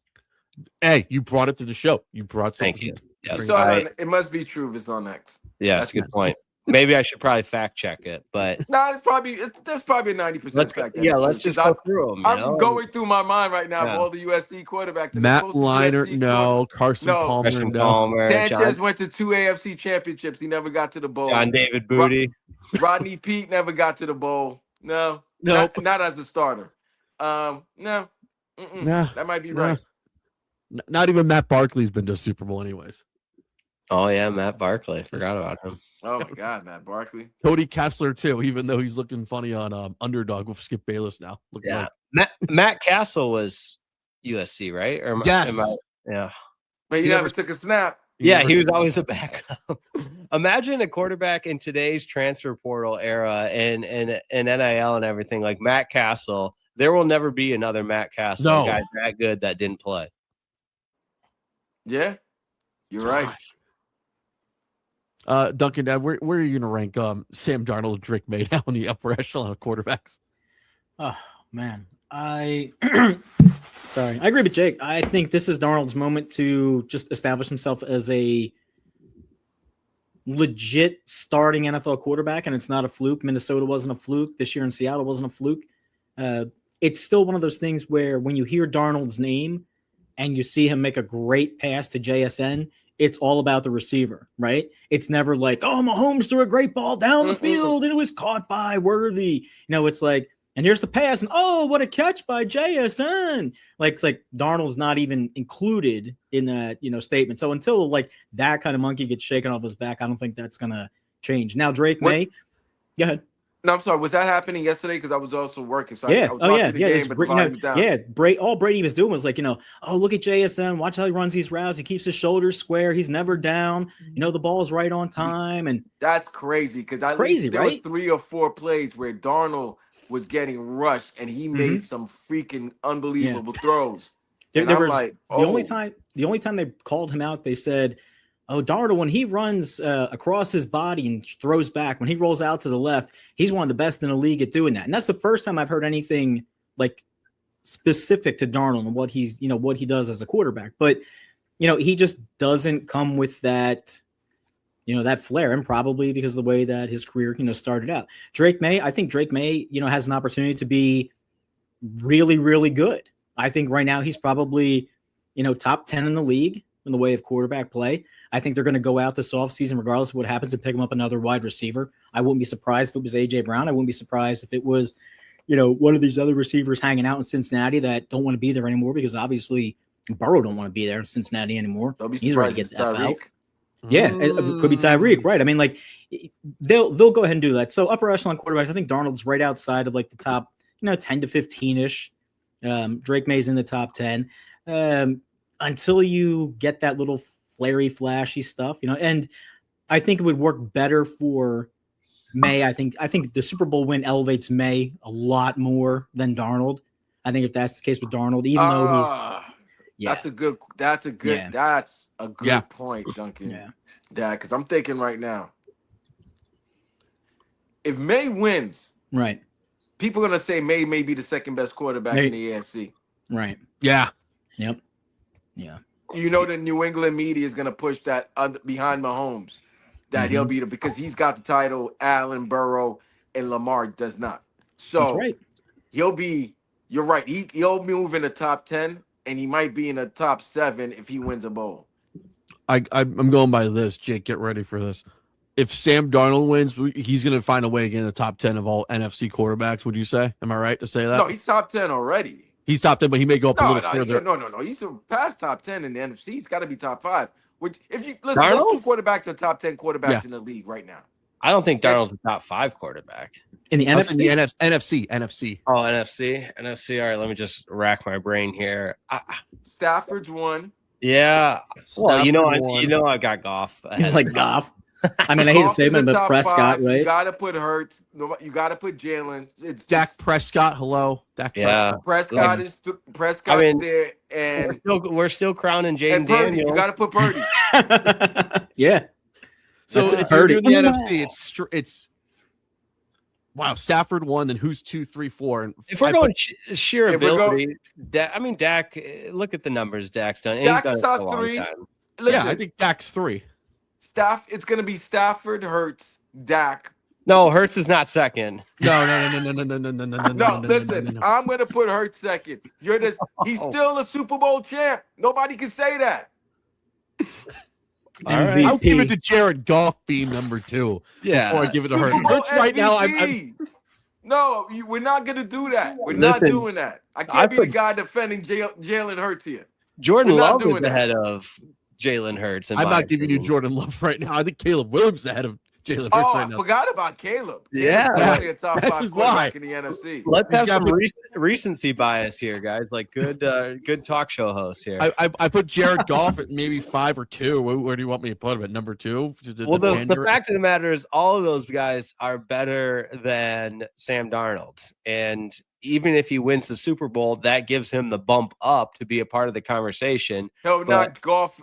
Hey, you brought it to the show. You brought something. Thank you. Yeah, it must be true if it's on X. Yeah, that's a good point. Maybe I should probably fact check it, but there's probably a 90% fact. Let's just go through them. I'm going through my mind right now of all the USC quarterbacks. Matt Leinart, Carson Palmer, Sanchez went to 2 AFC championships. He never got to the bowl. John David Booty, Rodney Peete never got to the bowl. No, not as a starter. No, that might be right. Not even Matt Barkley's been to a Super Bowl, anyways. Oh yeah, Matt Barkley. Forgot about him. Oh my God, Matt Barkley. Cody Kessler too, even though he's looking funny on Underdog with Skip Bayless now. Matt Castle was USC, right? Yes. But he never took a snap. He was always a backup. Imagine a quarterback in today's transfer portal era and NIL and everything like Matt Castle. There will never be another Matt Castle guy that good that didn't play. Yeah, you're right. Dunkin Dad, where are you going to rank Sam Darnold and Drake May now in the upper echelon of quarterbacks? Oh man, sorry, I agree with Jake. I think this is Darnold's moment to just establish himself as a legit starting NFL quarterback, and it's not a fluke. Minnesota wasn't a fluke. This year in Seattle wasn't a fluke. It's still one of those things where when you hear Darnold's name and you see him make a great pass to JSN, it's all about the receiver, right? It's never like, oh, Mahomes threw a great ball down the field and it was caught by Worthy. It's like, and here's the pass, and oh, what a catch by JSN. It's like Darnold's not even included in that, statement. So until like that kind of monkey gets shaken off his back, I don't think that's gonna change. Now Drake May, go ahead. No, I'm sorry. Was that happening yesterday? Because I was also working. So yeah. I was watching the game, but the volume was down. All Brady was doing was like, oh, look at JSN. Watch how he runs these routes. He keeps his shoulders square. He's never down. The ball's right on time. And that's crazy because there was 3 or 4 plays where Darnold was getting rushed and he made some freaking unbelievable throws. The only time they called him out, they said, oh, Darnold, when he runs across his body and throws back, when he rolls out to the left, he's one of the best in the league at doing that. And that's the first time I've heard anything like specific to Darnold and what he's, what he does as a quarterback. But, he just doesn't come with that, that flair, and probably because of the way that his career, started out. I think Drake May, has an opportunity to be really, really good. I think right now he's probably, top 10 in the league in the way of quarterback play. I think they're going to go out this offseason, regardless of what happens, and pick him up another wide receiver. I wouldn't be surprised if it was A.J. Brown. I wouldn't be surprised if it was, one of these other receivers hanging out in Cincinnati that don't want to be there anymore, because obviously Burrow don't want to be there in Cincinnati anymore. He's ready to get the F out. Yeah, it could be Tyreek, right? I mean, like, they'll go ahead and do that. So upper echelon quarterbacks, I think Darnold's right outside of like the top, 10 to 15-ish. Drake May's in the top 10. Until you get that little flary, flashy stuff, and I think it would work better for May. I think the Super Bowl win elevates May a lot more than Darnold. I think if that's the case with Darnold, even though that's a good point, Duncan. Yeah. Because I'm thinking right now, if May wins, right, people are gonna say May may be the second best quarterback in the AFC. Right. Yeah. Yep. Yeah. The New England media is going to push that behind Mahomes, that he'll be because he's got the title. Allen, Burrow, and Lamar does not. So that's right. You're right. He'll move in the top 10, and he might be in the top 7 if he wins a bowl. I'm going by this. Jake, get ready for this. If Sam Darnold wins, he's going to find a way to get in the top 10 of all NFC quarterbacks. Would you say? Am I right to say that? No, he's top 10 already. He's top 10, but he may go up a little further. No. He's past top 10 in the NFC. He's got to be top 5. Which, if you listen, those 2 quarterbacks are top 10 quarterbacks in the league right now. I don't think Darnold's a top 5 quarterback in the NFC. NFC. Oh, NFC. All right, let me just rack my brain here. Stafford's 1. Yeah. Well, I got Goff. He's like Goff. I mean, I hate to say it, but Prescott, 5. Right? You got to put Hurts. You got to put Jalen. It's Dak Prescott. Hello, Dak Prescott. Prescott's there, and we're still crowning Jaden Daniels. You got to put Purdy. Yeah. So if you're doing the NFC, it's wow. Stafford 1, and who's 2, 3, 4? And if we're going sheer ability, Dak. Look at the numbers Dak's done. Dak's top 3. Listen, I think Dak's 3. It's going to be Stafford, Hurts, Dak. No, Hurts is not second. No. Listen, I'm going to put Hurts second. He's still a Super Bowl champ. Nobody can say that. All right. I'll give it to Jared Goff being number 2. Yeah. Before I give it to Hurts right now. No, we're not going to do that. We're not doing that. I can't be the guy defending Jalen Hurts here. Jordan Love is ahead of Jalen Hurts. I'm not giving you Jordan Love right now. I think Caleb Williams is ahead of Jalen Hurts right now. I forgot about Caleb. Yeah. Caleb's a top 5 quarterback in the NFC. Let's have some recency biasi here, guys. Like good talk show hosts here. I put Jared Goff at maybe 5 or 2. Where do you want me to put him? At number 2? Well, the fact of the matter is all of those guys are better than Sam Darnold. And even if he wins the Super Bowl, that gives him the bump up to be a part of the conversation. He'll knock golf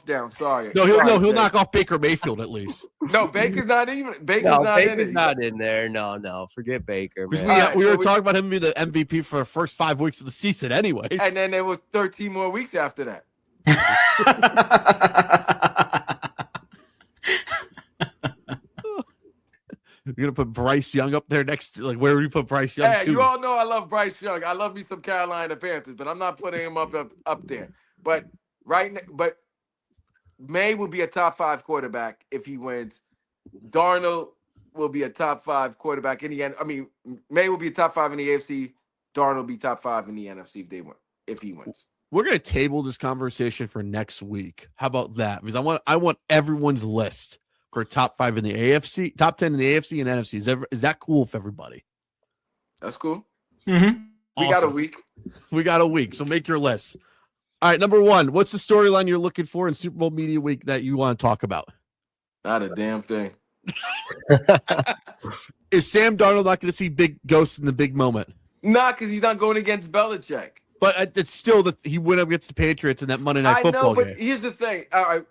down. Sorry. He'll knock off Baker Mayfield at least. No, Baker's not in it. Baker's not in there. No, forget Baker, man. We were talking about him being the MVP for the first 5 weeks of the season anyways. And then there was 13 more weeks after that. You're gonna put Bryce Young up there next. Like, where would you put Bryce Young? Hey, you all know I love Bryce Young. I love me some Carolina Panthers, but I'm not putting him up there. But May will be a top 5 quarterback if he wins. Darnold will be a top 5 quarterback in the end. I mean, May will be a top 5 in the AFC. Darnold will be top 5 in the NFC if he wins. We're gonna table this conversation for next week. How about that? Because I want everyone's list for top 5 in the AFC, top 10 in the AFC and NFC. Is that cool with everybody? That's cool. Mm-hmm. We got a week. We got a week, so make your list. All right, number 1. What's the storyline you're looking for in Super Bowl Media Week that you want to talk about? Not a damn thing. Is Sam Darnold not going to see big ghosts in the big moment? Nah, because he's not going against Belichick. But it's still that he went up against the Patriots in that Monday Night Football game. Here's the thing. All right,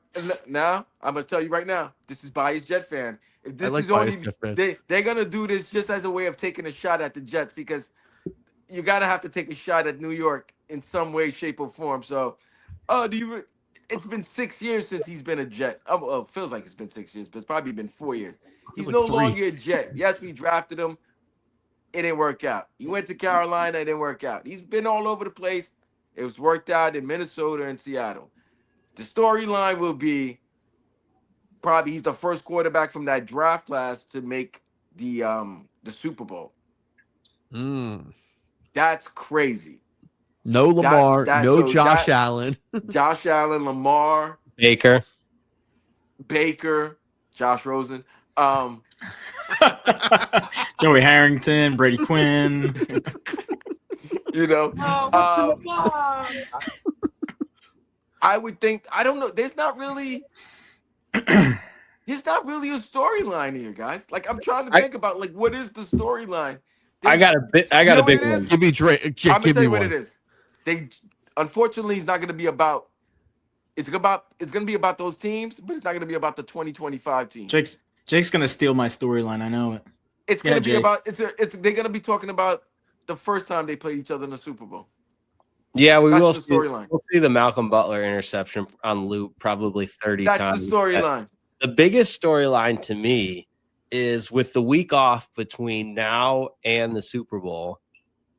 now I'm gonna tell you right now. This is biased Jet fan. If this is only they're gonna do this just as a way of taking a shot at the Jets because you gotta have to take a shot at New York in some way, shape, or form. So, it's been 6 years since he's been a Jet. It feels like it's been 6 years, but it's probably been 4 years. He's no longer a Jet. Yes, we drafted him. It didn't work out. He went to Carolina. It didn't work out. He's been all over the place. It was worked out in Minnesota and Seattle. The storyline will be probably he's the first quarterback from that draft class to make the Super Bowl. That's crazy. No Lamar, Josh Allen. Josh Allen, Lamar. Baker. Josh Rosen. Joey Harrington, Brady Quinn. I would think I don't know. There's not really a storyline here, guys. Like I'm trying to think about like what is the storyline? I got a big one. Give me Drake. I'm gonna tell you what it is. Unfortunately, it's not gonna be about. It's gonna be about those teams, but it's not gonna be about the 2025 team. Jake's gonna steal my storyline. I know it. It's gonna be about. They're gonna be talking about the first time they played each other in the Super Bowl. Yeah, we That's will the see. storyline. We'll see the Malcolm Butler interception on loop probably 30 times. That's the storyline. The biggest storyline to me is with the week off between now and the Super Bowl,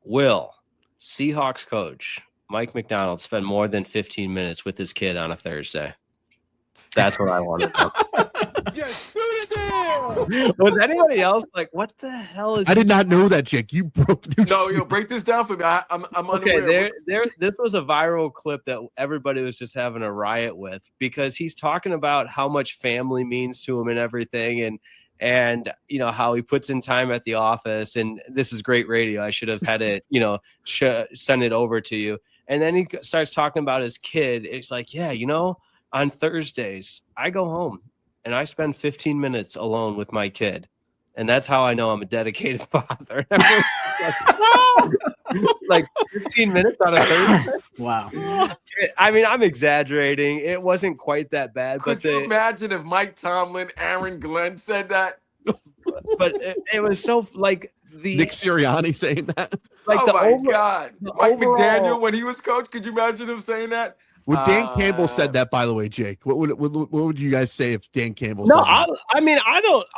will Seahawks coach Mike McDonald spend more than 15 minutes with his kid on a Thursday? That's what I want to know. Was anybody else like, what the hell is? I did not know that, Jake. You broke news. No, break this down for me. I'm okay. This was a viral clip that everybody was just having a riot with because he's talking about how much family means to him and everything, and you know how he puts in time at the office. And this is great radio. I should have had it, send it over to you. And then he starts talking about his kid. It's like, yeah, on Thursdays I go home and I spend 15 minutes alone with my kid. And that's how I know I'm a dedicated father. Like 15 minutes on a Thursday? Wow. I mean, I'm exaggerating. It wasn't quite that bad. Could you imagine if Mike Tomlin, Aaron Glenn said that? But it was so like Nick Sirianni saying that. Like God. Mike McDaniel, when he was coach, could you imagine him saying that? Would Dan Campbell said that, by the way, Jake? What would you guys say if Dan Campbell said that?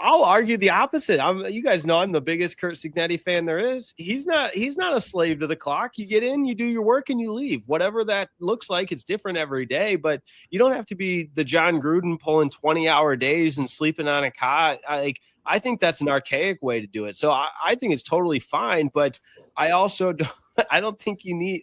I'll argue the opposite. You guys know I'm the biggest Curt Cignetti fan there is. He's not a slave to the clock. You get in, you do your work, and you leave. Whatever that looks like, it's different every day. But you don't have to be the John Gruden pulling 20-hour days and sleeping on a cot. I think that's an archaic way to do it. So I think it's totally fine. But I also don't think you need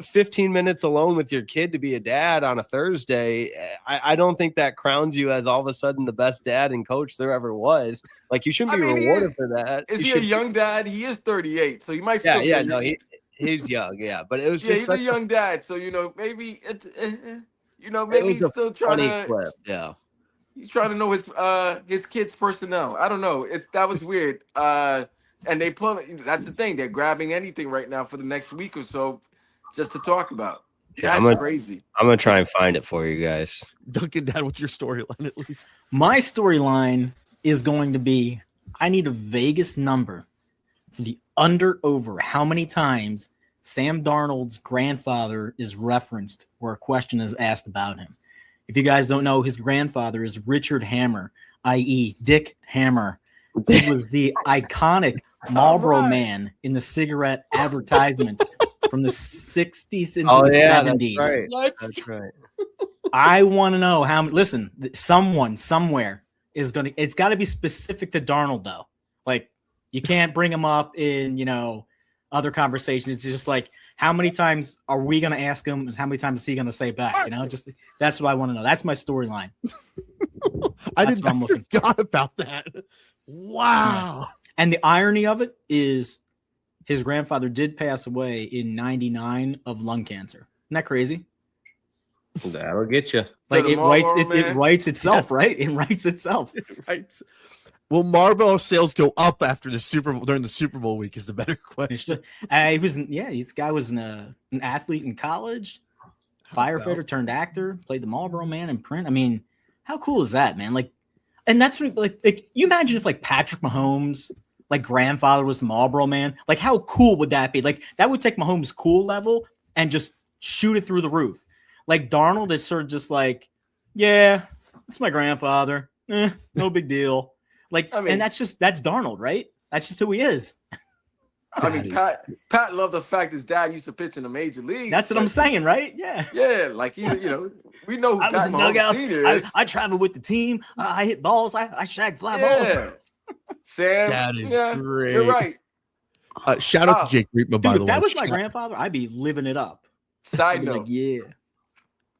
15 minutes alone with your kid to be a dad on a Thursday. I don't think that crowns you as all of a sudden the best dad and coach there ever was. Like, you shouldn't be rewarded for that. Is he a young dad? He is 38, so you might still he's young, but it was just he's a young dad, so maybe maybe he's still trying to clip. He's trying to know his kid's personnel. I don't know. That was weird. And they pull. That's the thing. They're grabbing anything right now for the next week or so, just to talk about. Yeah, That's crazy. I'm gonna try and find it for you guys. Dunkin Dad, what's your storyline at least? My storyline is going to be I need a Vegas number for the under-over how many times Sam Darnold's grandfather is referenced or a question is asked about him. If you guys don't know, his grandfather is Richard Hammer, i.e. Dick Hammer. He was the iconic Marlboro Man in the cigarette advertisements from the 60s into the 70s. That's right. I want to know how. Listen, someone somewhere is going to. It's got to be specific to Darnold, though. Like you can't bring him up in other conversations. It's just like how many times are we going to ask him? And how many times is he going to say back? Just that's what I want to know. That's my storyline. I forgot about that. Wow. And the irony of it is, his grandfather did pass away in '99 of lung cancer. Isn't that crazy? That'll get you. Like it writes itself, right? It writes itself. Right. Will Marlboro sales go up after the Super Bowl during the Super Bowl week? Is the better question. This guy was an athlete in college, firefighter turned actor, played the Marlboro Man in print. I mean, how cool is that, man? Like, and that's what, like you imagine if like Patrick Mahomes, like grandfather was the Marlboro Man. Like, how cool would that be? Like, that would take Mahomes' cool level and just shoot it through the roof. Like Darnold is sort of just like, yeah, it's my grandfather. No big deal. Like, and that's Darnold, right? That's just who he is. I mean, Pat loved the fact his dad used to pitch in the major league. That's what I'm saying, right? Yeah. Yeah, like we know who I was in dugouts. I traveled with the team. I hit balls. I shagged fly balls. Sam, that is great. You're right. Shout out to Jake Riepma, by the way. If that was my grandfather, I'd be living it up. Side note, like, yeah.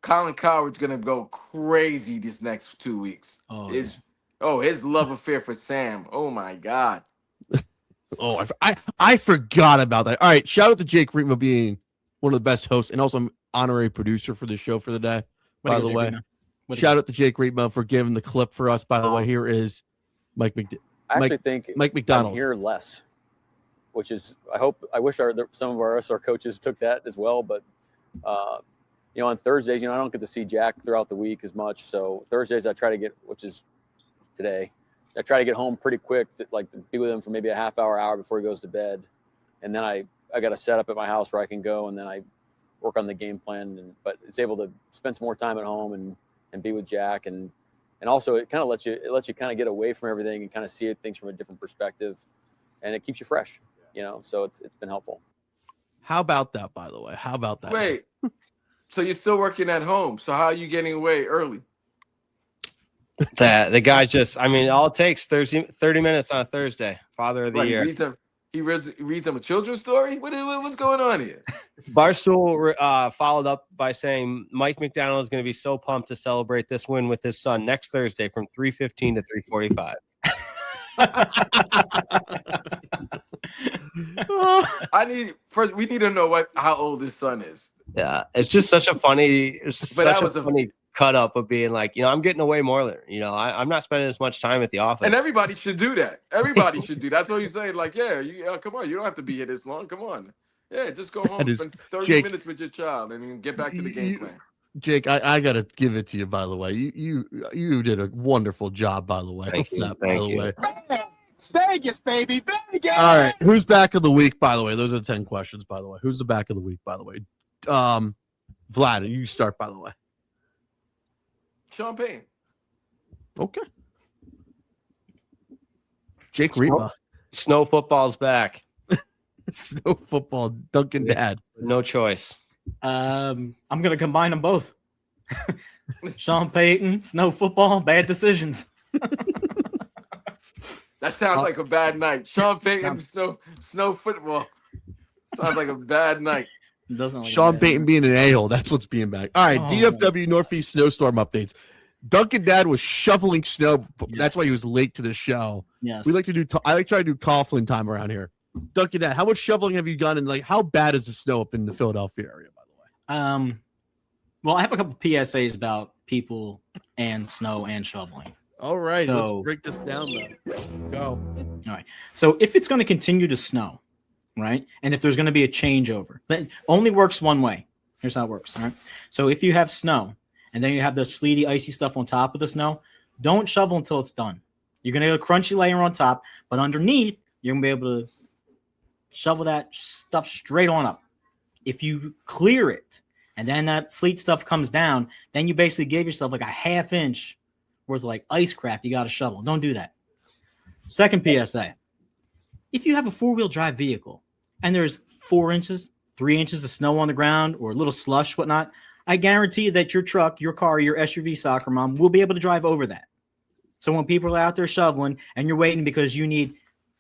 Colin Coward's gonna go crazy this next 2 weeks. His love affair for Sam. Oh my God. Oh, I forgot about that. All right, shout out to Jake Riepma being one of the best hosts and also honorary producer for the show for the day. By the way, shout out to Jake Riepma for giving the clip for us. By the way, here is Mike McDonald. I actually think Mike McDonald I'm here less, which is I wish some of our coaches took that as well. But on Thursdays, I don't get to see Jack throughout the week as much. So Thursdays I try to get, which is today, I try to get home pretty quick to be with him for maybe a half hour before he goes to bed, and then I got a setup at my house where I can go and then I work on the game plan. But it's able to spend some more time at home and be with Jack and also it kind of lets you kind of get away from everything and kind of see things from a different perspective, and it keeps you fresh, So it's been helpful. How about that, by the way? How about that? Wait, so you're still working at home? So how are you getting away early? The guy all it takes 30 minutes on a Thursday. Father of the year. He reads them a children's story? What's going on here? Barstool followed up by saying Mike McDonald is going to be so pumped to celebrate this win with his son next Thursday from 3:15 to 3:45. We need to know how old his son is. Yeah, it's just such a funny cut up of being like, I'm getting away more. I'm not spending as much time at the office. And everybody should do that. Everybody should do that. That's what you say. Like, come on, you don't have to be here this long. Come on. Yeah, just go home, spend 30 minutes with your child, and get back to the game plan. Jake, I gotta give it to you. By the way, you did a wonderful job. By the way, Thank you. Vegas, baby, Vegas. All right, who's back of the week? By the way, those are 10 questions. By the way, who's the back of the week? By the way, Vlad, you start. By the way. Sean Payton. Okay. Jake Riepma. Snow football's back. Snow football. Dunkin Dad. No choice. I'm gonna combine them both. Sean Payton, snow football, bad decisions. That sounds like a bad night. Sean Payton, snow football. Sounds like a bad night. Sean Payton being an a-hole. That's what's being back. All right, DFW Northeast snowstorm updates. Dunkin Dad was shoveling snow. Yes. That's why he was late to the show. Yes. I like to do Coughlin time around here. Dunkin Dad, how much shoveling have you done? And how bad is the snow up in the Philadelphia area, by the way? Well, I have a couple PSAs about people and snow and shoveling. All right, So- let's break this down then. Go. All right. So if it's going to continue to snow, right, and if there's going to be a changeover, that only works one way. Here's how it works. All right. So if you have snow and then you have the sleety, icy stuff on top of the snow, don't shovel until it's done. You're going to get a crunchy layer on top, but underneath, you're going to be able to shovel that stuff straight on up. If you clear it and then that sleet stuff comes down, then you basically gave yourself like a half inch worth of like ice crap you got to shovel. Don't do that. Second PSA. If you have a four-wheel drive vehicle and there's 4 inches, 3 inches of snow on the ground or a little slush, whatnot, I guarantee you that your truck, your car, your SUV soccer mom will be able to drive over that. So when people are out there shoveling and you're waiting because you need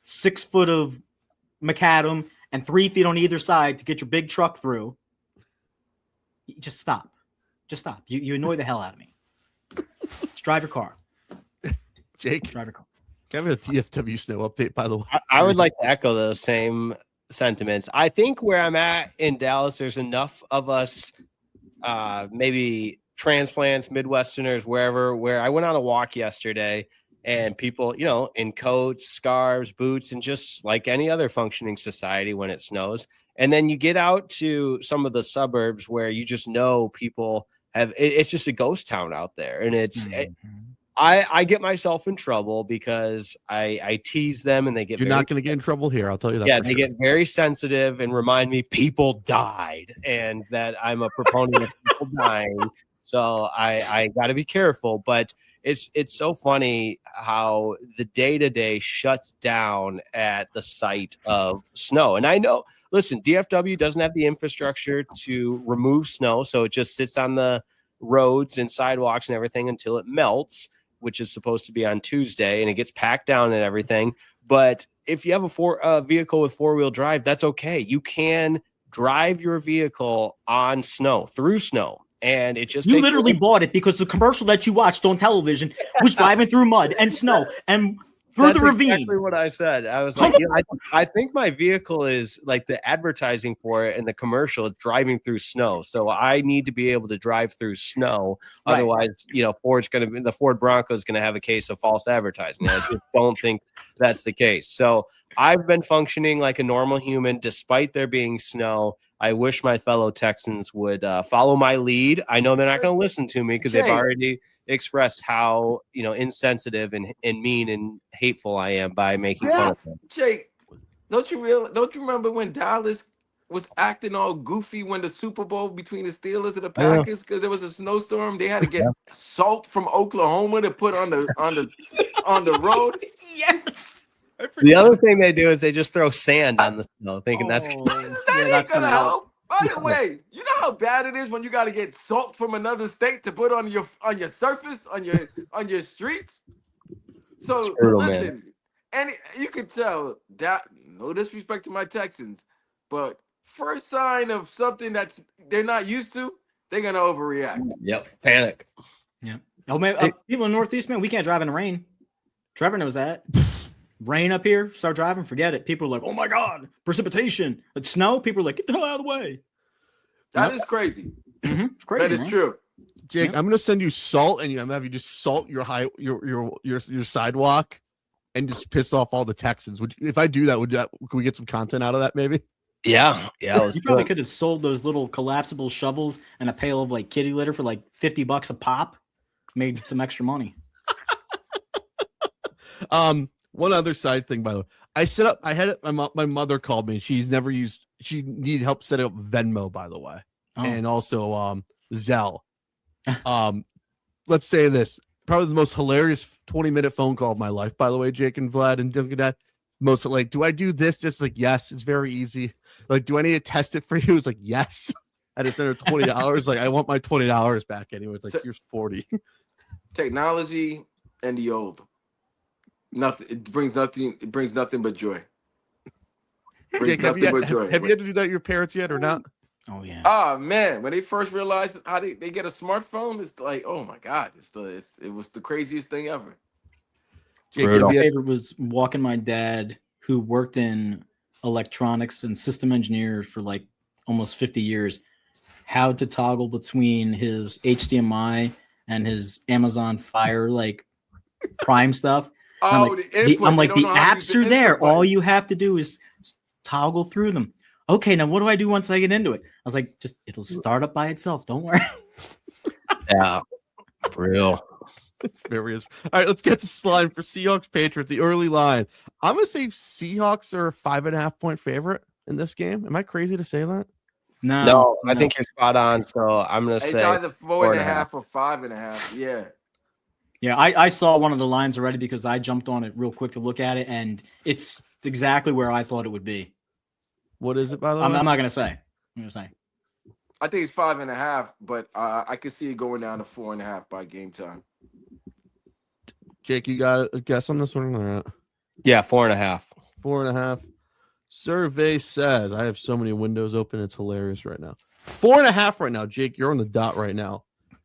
6 foot of macadam and 3 feet on either side to get your big truck through, just stop. Just stop. You annoy the hell out of me. Just drive your car. Jake, Drive your car. can I have a DFW snow update, by the way? I would like to echo those same sentiments. I think where I'm at in Dallas, there's enough of us, maybe transplants, Midwesterners, wherever, where I went on a walk yesterday and people, you know, in coats, scarves, boots, and just like any other functioning society when it snows. And then you get out to some of the suburbs where you just know people it's just a ghost town out there. And it's, I get myself in trouble because I tease them and they get You're not going to get in trouble here. I'll tell you that. yeah, for they sure. get very sensitive and remind me people died and that I'm a proponent of people dying. So I got to be careful. But it's so funny how the day-to-day shuts down at the sight of snow. And I know, listen, DFW doesn't have the infrastructure to remove snow, so it just sits on the roads and sidewalks and everything until it melts, which is supposed to be on Tuesday, and it gets packed down and everything. But if you have a vehicle with four-wheel drive, that's okay. You can drive your vehicle on snow, through snow. And it just You literally bought it because the commercial that you watched on television was driving through mud and snow and through That's the ravine. exactly what I said. I was like, I think my vehicle is like the advertising for it and the commercial is driving through snow. So I need to be able to drive through snow. Right. Otherwise, the Ford Bronco is going to have a case of false advertising. I just don't think that's the case. So I've been functioning like a normal human despite there being snow. I wish my fellow Texans would follow my lead. I know they're not going to listen to me because they've already expressed how insensitive and mean and hateful I am by making fun of them. Jake, don't you remember when Dallas was acting all goofy when the Super Bowl between the Steelers and the Packers because there was a snowstorm? They had to get salt from Oklahoma to put on the road. Yes. The other thing they do is they just throw sand on the snow, thinking that's That ain't gonna help. By the way, you know how bad it is when you got to get salt from another state to put on your surface on your streets. So brutal, listen, and you can tell that, no disrespect to my Texans, but first sign of something that's they're not used to, they're gonna overreact. Yep, panic. Yeah. Oh man, people in Northeast, man, we can't drive in the rain. Trevor knows that. Rain up here, start driving, forget it. People are like, "Oh my god, precipitation!" It's snow. People are like, "Get the hell out of the way." That is crazy. It's crazy. That is man. true. Jake, I'm gonna send you salt, and I'm gonna have you just salt your sidewalk, and just piss off all the Texans. If I do that, could we get some content out of that? Maybe. Yeah. You probably could have sold those little collapsible shovels and a pail of like kitty litter for like $50 a pop. Made some extra money. One other side thing, by the way, my mother called me. She needed help setting up Venmo, by the way, and also Zelle. Let's say this, probably the most hilarious 20-minute phone call of my life, by the way, Jake and Vlad and Dunkin Dad. Most like, do I do this? Just like, yes, it's very easy. Like, do I need to test it for you? It's like, yes. I just sent her $20. Like, I want my $20 back anyway. It's like, here's 40. Technology and the old. Nothing. It brings nothing. It brings nothing but joy. Jake, have you had to do that to your parents yet or not? Oh yeah. Oh man, when they first realized how they get a smartphone, it's like, oh my god, it was the craziest thing ever. Jake, My favorite was walking my dad, who worked in electronics and system engineer for like almost 50 years, how to toggle between his HDMI and his Amazon Fire like Prime stuff. And Oh, the input. I'm They like, don't the know how to use apps are the there. input button. All you have to do is toggle through them. Okay, now what do I do once I get into it? I was like, just it'll start up by itself. Don't worry. Yeah, real. It's various. All right, let's get to this line for Seahawks Patriots. The early line. I'm gonna say Seahawks are a 5.5-point favorite in this game. Am I crazy to say that? No, I think you're spot on. So I'm gonna It's say either 4.5 or 5.5. Yeah. Yeah, I saw one of the lines already because I jumped on it real quick to look at it, and it's exactly where I thought it would be. What is it, by the way? I'm not gonna say. I'm gonna say. I think it's 5.5, but I could see it going down to 4.5 by game time. Jake, you got a guess on this one or not? Yeah, 4.5. 4.5. Survey says I have so many windows open. It's hilarious right now. 4.5 right now. Jake, you're on the dot right now.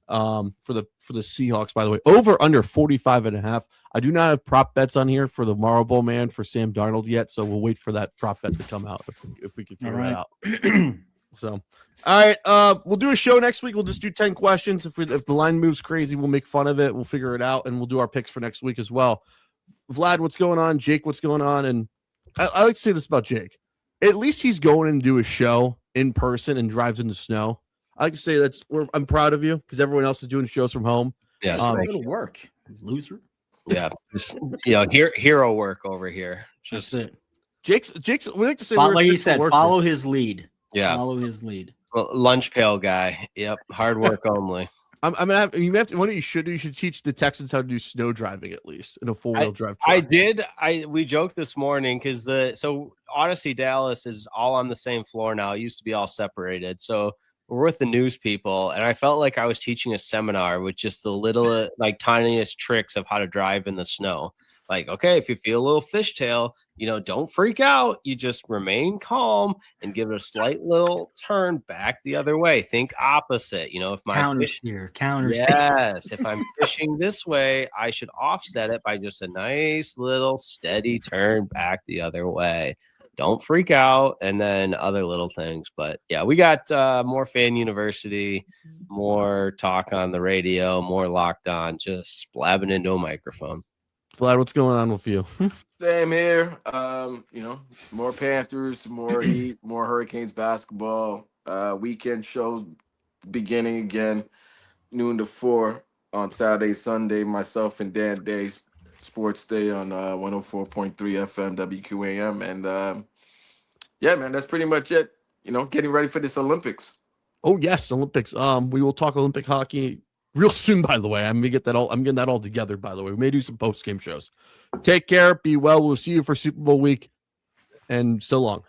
For the Seahawks, by the way, over under 45.5. I do not have prop bets on here for the Morrow Bowl man for Sam Darnold yet, so we'll wait for that prop bet to come out if we can figure that out. So, all right, we'll do a show next week. We'll just do 10 questions. If the line moves crazy, we'll make fun of it. We'll figure it out, and we'll do our picks for next week as well. Vlad, what's going on? Jake, what's going on? And I like to say this about Jake. At least he's going and do a show in person and drives in the snow. I like to say I'm proud of you because everyone else is doing shows from home. Yes, It'll work, loser. yeah, just, hero work over here. Just it. Jake's. We like to say, Like you said, follow his lead. Yeah, Follow his lead. well, lunch pail guy. Yep, hard work only. I'm gonna have. You have to. What you should do? You should teach the Texans how to do snow driving at least in a 4-wheel drive truck. I did. We joked this morning because so Odyssey Dallas is all on the same floor now. It used to be all separated. So we're with the news people, and I felt like I was teaching a seminar with just the little, tiniest tricks of how to drive in the snow. Like, okay, if you feel a little fishtail, don't freak out. You just remain calm and give it a slight little turn back the other way. Think opposite. If my Counter fish, steer. yes, if I'm fishing this way, I should offset it by just a nice little steady turn back the other way. Don't freak out, and then other little things. But yeah, we got more Fan University, more talk on the radio, more locked on, just blabbing into a microphone. Vlad, what's going on with you? Same here. More Panthers, more Heat, more Hurricanes basketball. Weekend shows beginning again, noon to 4 on Saturday, Sunday. Myself and Dan Day's Sports Day on 104.3 FM WQAM. And yeah, man, that's pretty much it. Getting ready for this Olympics. Oh yes, Olympics. We will talk Olympic hockey real soon. By the way, I'm getting that all together. By the way, we may do some post game shows. Take care. Be well. We'll see you for Super Bowl week. And so long.